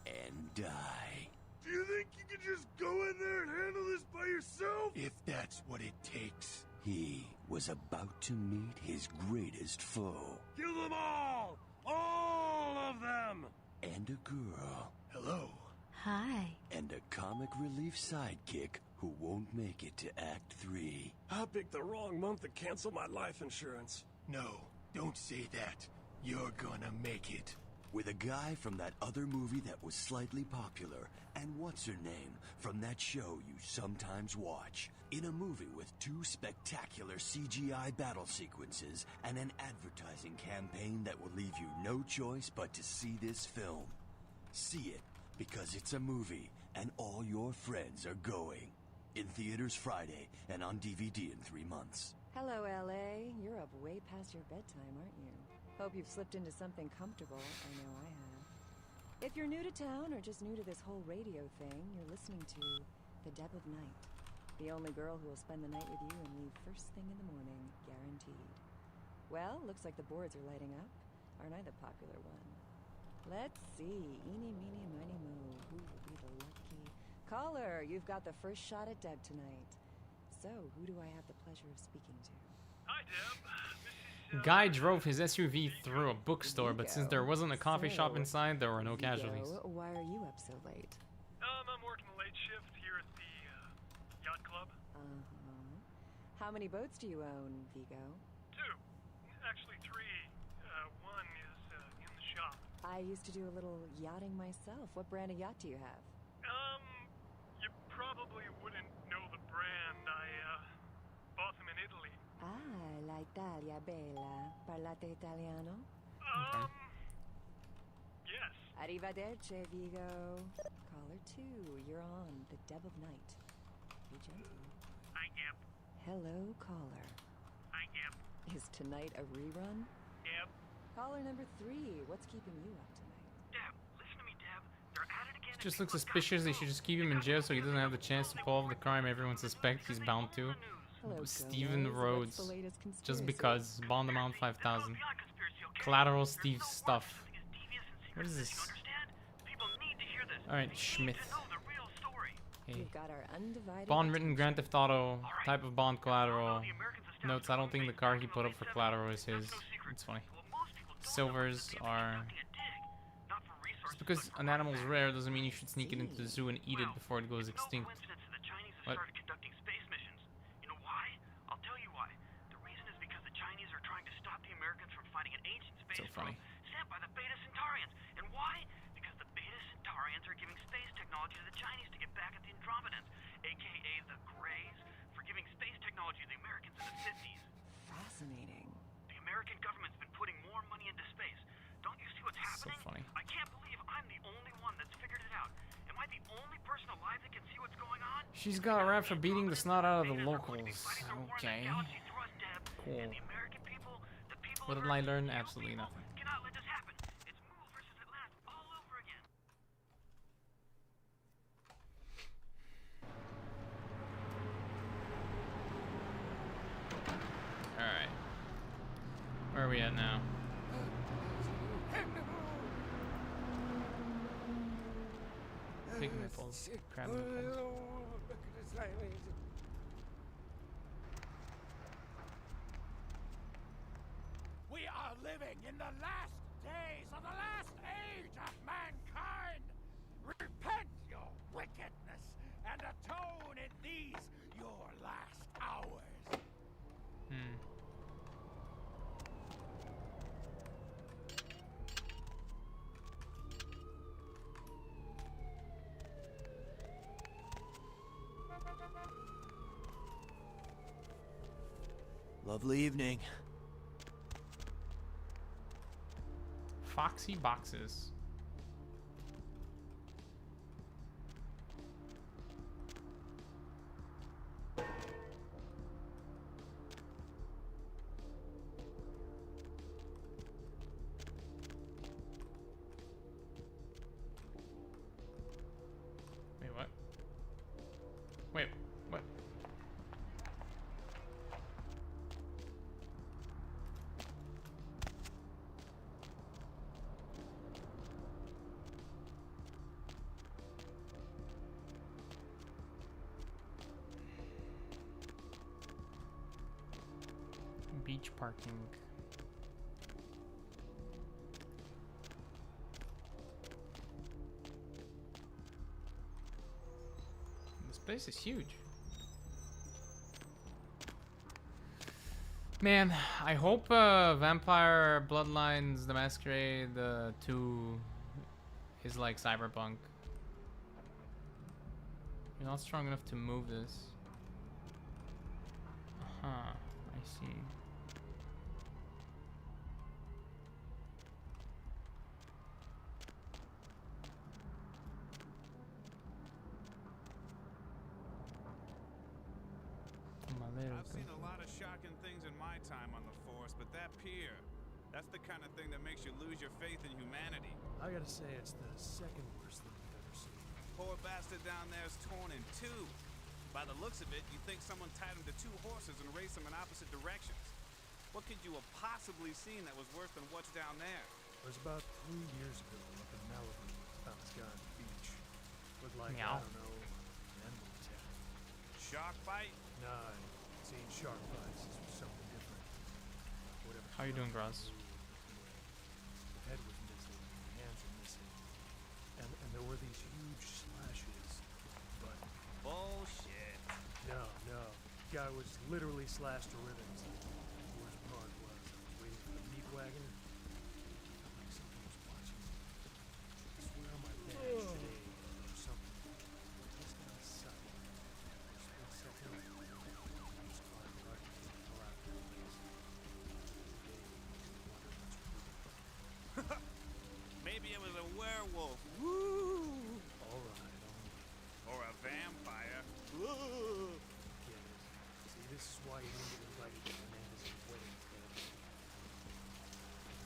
and die. Do you think you could just go in there and handle this by yourself? If that's what it takes. He was about to meet his greatest foe. Kill them all! All of them! And a girl. Hello. Hi. And a comic relief sidekick who won't make it to Act 3. I picked the wrong month to cancel my life insurance. No, don't say that. You're gonna make it. With a guy from that other movie that was slightly popular, and what's her name from that show you sometimes watch. In a movie with 2 spectacular CGI battle sequences and an advertising campaign that will leave you no choice but to see this film. See it, because it's a movie, and all your friends are going. In theaters Friday, and on DVD in 3 months. Hello, LA. You're up way past your bedtime, aren't you? Hope you've slipped into something comfortable. I know I have. If you're new to town or just new to this whole radio thing, you're listening to The Deb of Night. The only girl who will spend the night with you and leave first thing in the morning, guaranteed. Well, looks like the boards are lighting up. Aren't I the popular one? Let's see. Eeny, meeny, miny, moe. Who will be the lucky caller? You've got the first shot at Deb tonight. So, who do I have the pleasure of speaking to? Hi, Deb. Guy drove his SUV through a bookstore, but since there wasn't a coffee shop inside, there were no casualties. Why are you up so late? I'm working the late shift here at the yacht club. How many boats do you own, Vigo? 2. Actually 3. One is in the shop. I used to do a little yachting myself. What brand of yacht do you have? You probably wouldn't know the brand. I bought them in Italy. Ah, la Italia bella. Parlate italiano? Yes. Arrivederci, Vigo. Caller 2, you're on The Deb of Night. Be gentle. Hi, Deb. Hello, caller. Hi, Deb. Is tonight a rerun? Deb. Caller number 3, what's keeping you up tonight? Deb, listen to me, Deb. They're at it again. It just looks suspicious. They should just keep him in jail so he doesn't have the chance to pull off the crime everyone suspects he's bound to. Hello, Steven Gomez. Rhodes. What's the latest Just conspiracy? because. Bond amount 5,000. Collateral Steve stuff. What is this? Alright, Schmidt. Hey. We've got our undivided Bond written Grand Theft Auto. Type of bond collateral. Notes, I don't think the car he put up for collateral is his. It's funny. Silvers are... Just because an animal's rare doesn't mean you should sneak it into the zoo and eat it before it goes extinct. What? So funny. Sent by the Beta Centaurians. And why? Because the Beta Centaurians are giving space technology to the Chinese to get back at the Andromedans, aka the Greys, for giving space technology to the Americans in the 50s. Fascinating. The American government's been putting more money into space. Don't you see what's happening? funny. I can't believe I'm the only one that's figured it out. Am I the only person alive that can see what's going on? She's got a rap for beating the snot out of the locals. Okay. Cool. What did I learn? Absolutely nothing. Cannot let this happen. It's Mool versus Atlantis all over again. Alright. Where are we at now? Pig nipples. Crab nipples. We are living in the last days of the last age of mankind. Repent your wickedness and atone in these your last hours. Lovely evening. Foxy boxes. Wait, what? Wait, what? Beach parking. This place is huge. Man, I hope Vampire Bloodlines, the Masquerade 2 is like Cyberpunk. You're not strong enough to move this. Uh-huh, I see. I've seen a lot of shocking things in my time on the force, but that pier, that's the kind of thing that makes you lose your faith in humanity. I gotta say, it's the second worst thing I've ever seen. Poor bastard down there is torn in two. By the looks of it, you think someone tied him to two horses and raced them in opposite directions. What could you have possibly seen that was worse than what's down there? It was about 3 years ago up in Malibu. Found this guy on the beach. Looked like, Meow. I don't know, an animal attack. Shark bite? Nah, seen shark bites. This was something different. Whatever. How you doing, Gross? The head was missing, the hands were missing. And there were these huge slashes. But bullshit. No. Guy was literally slashed to ribbons. The worst part was I was waiting for the meat wagon. Felt like something was watching me. I swear on my badge today or something. Just got a sight. For a split second, I just climbed right and fell out of the place. Maybe it was a werewolf. Woo! All right. Or a vampire. Woo! Get it. See, this is why you didn't get invited to Hernandez's wedding, Ted.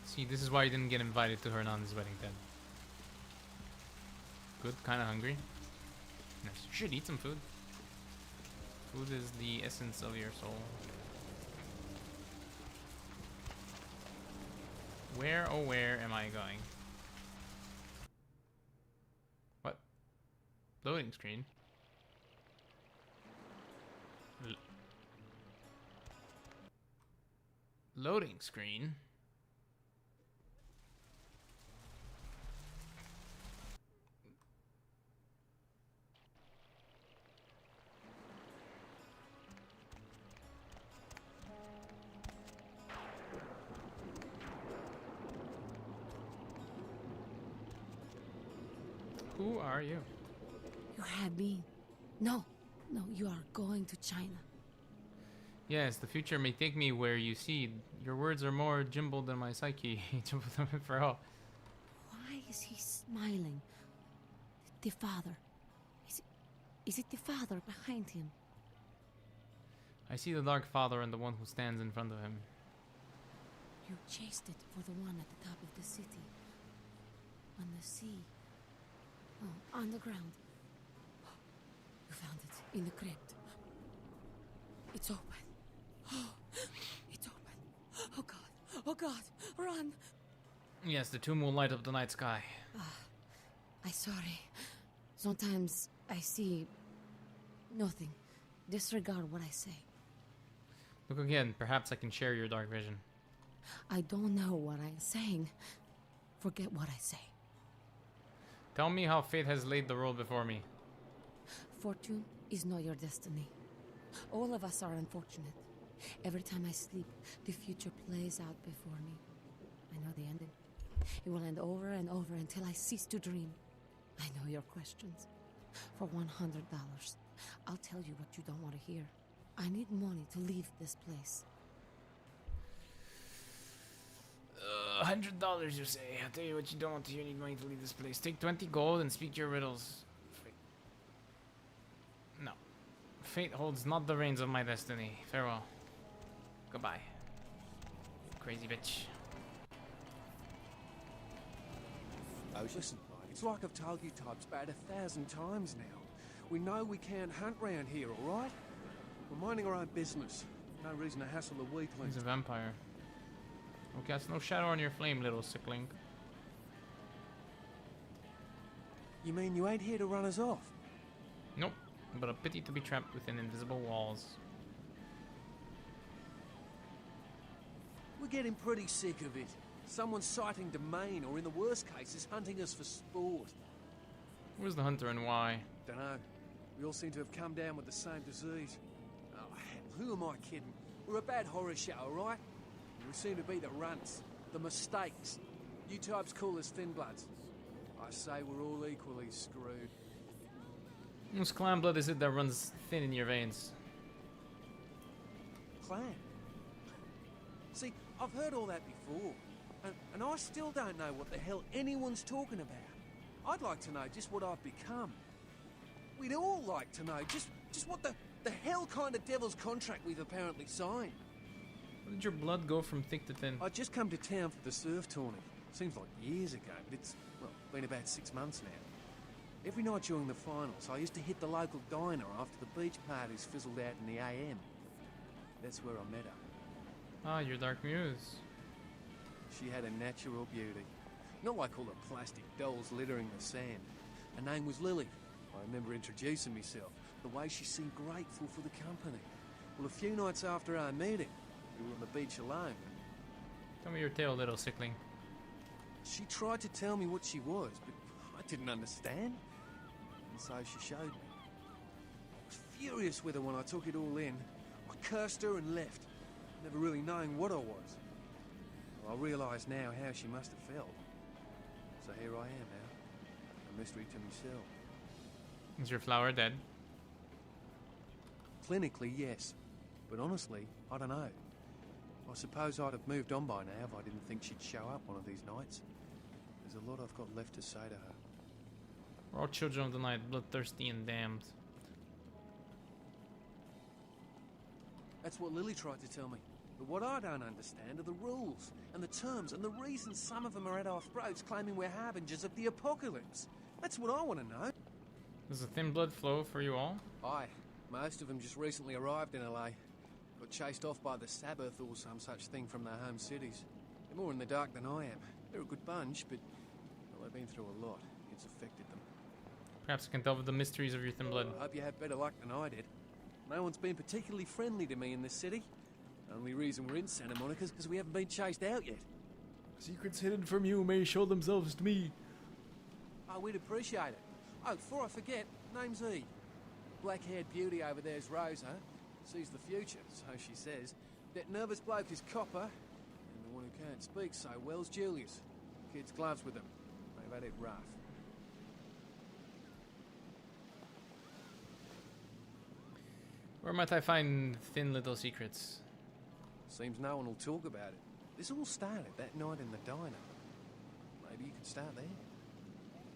See, this is why you didn't get invited to Hernandez's wedding, Ted. Good, kind of hungry. Yes, you should eat some food. Food is the essence of your soul. Where, oh where am I going? What? Loading screen? Loading screen? Who are you? You have me. No, you are going to China. Yes, the future may take me where you see. Your words are more jumbled than my psyche. Jumbled them for all. Why is he smiling? The father. Is it the father behind him? I see the Dark Father and the one who stands in front of him. You chased it for the one at the top of the city. On the sea. Oh, on the ground. You found it in the crypt. It's open. It's open. Oh God. Oh God, run! Yes, the tomb will light up the night sky. I'm sorry. Sometimes I see nothing. Disregard what I say. Look again. Perhaps I can share your dark vision. I don't know what I'm saying. Forget what I say. Tell me how fate has laid the world before me. Fortune is not your destiny. All of us are unfortunate. Every time I sleep, the future plays out before me. I know the ending. It will end over and over until I cease to dream. I know your questions. For $100, I'll tell you what you don't want to hear. I need money to leave this place. $100, you say. I'll tell you what you don't want to hear. You need money to leave this place. Take 20 gold and speak your riddles. No. Fate holds not the reins of my destiny. Farewell. Goodbye. Crazy bitch. Oh, listen, it's like I've told you types about 1,000 times now. We know we can't hunt round here, alright? We're minding our own business. No reason to hassle the weaklings. He's a vampire. Okay, that's no shadow on your flame, little sickling. You mean you ain't here to run us off? Nope, but a pity to be trapped within invisible walls. We're getting pretty sick of it. Someone's sighting domain, or in the worst cases, hunting us for sport. Where's the hunter and why? Dunno. We all seem to have come down with the same disease. Oh, hell, who am I kidding? We're a bad horror show, alright? We seem to be the runts, the mistakes. You types call us thin bloods. I say we're all equally screwed. Whose clan blood is it that runs thin in your veins? Clan? See, I've heard all that before. And I still don't know what the hell anyone's talking about. I'd like to know just what I've become. We'd all like to know just what the hell kind of devil's contract we've apparently signed. How did your blood go from thick to thin? I just come to town for the surf tourney. Seems like years ago, but it's, well, been about 6 months now. Every night during the finals, I used to hit the local diner after the beach parties fizzled out in the AM. That's where I met her. Ah, your dark muse. She had a natural beauty. Not like all the plastic dolls littering the sand. Her name was Lily. I remember introducing myself. The way she seemed grateful for the company. Well, a few nights after our meeting, we were on the beach alone. Tell me your tale, little sickling. She tried to tell me what she was, but I didn't understand. And so she showed me. I was furious with her when I took it all in. I cursed her and left, never really knowing what I was. I realise now how she must have felt. So here I am now, a mystery to myself. Is your flower dead? Clinically, yes. But honestly, I don't know. I suppose I'd have moved on by now if I didn't think she'd show up one of these nights. There's a lot I've got left to say to her. We're all children of the night, bloodthirsty and damned. That's what Lily tried to tell me. But what I don't understand are the rules, and the terms, and the reasons some of them are at our throats claiming we're harbingers of the apocalypse. That's what I want to know. Does the thin blood flow for you all? Aye. Most of them just recently arrived in LA. Got chased off by the Sabbath or some such thing from their home cities. They're more in the dark than I am. They're a good bunch, but well, they've been through a lot. It's affected them. Perhaps I can delve the mysteries of your thin blood. I hope you have better luck than I did. No one's been particularly friendly to me in this city. Only reason we're in Santa Monica is because we haven't been chased out yet. Secrets hidden from you may show themselves to me. Oh, we'd appreciate it. Oh, before I forget, name's E. Black-haired beauty over there's Rosa. Sees the future, so she says. That nervous bloke is Copper. And the one who can't speak so well's Julius. Kids' gloves with them. They've had it rough. Where might I find thin little secrets? Seems no one will talk about it. This all started that night in the diner. Maybe you could start there.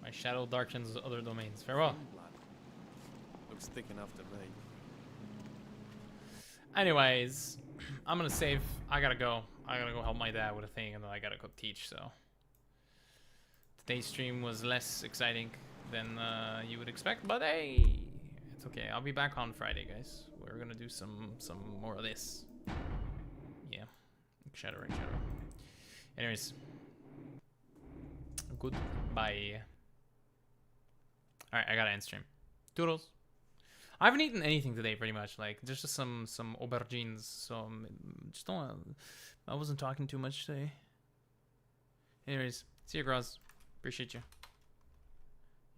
My shadow darkens other domains. Farewell. Looks thick enough to me. Anyways, I'm gonna save. I gotta go. I gotta go help my dad with a thing, and then I gotta go teach, so. Today's stream was less exciting than you would expect, but hey, it's okay. I'll be back on Friday, guys. We're gonna do some more of this. Yeah. Shadow. Anyways, goodbye. All right, I gotta end stream. Toodles. I haven't eaten anything today, pretty much. Like there's just some aubergines. So just don't. I wasn't talking too much today. Anyways, see you, girls. Appreciate you.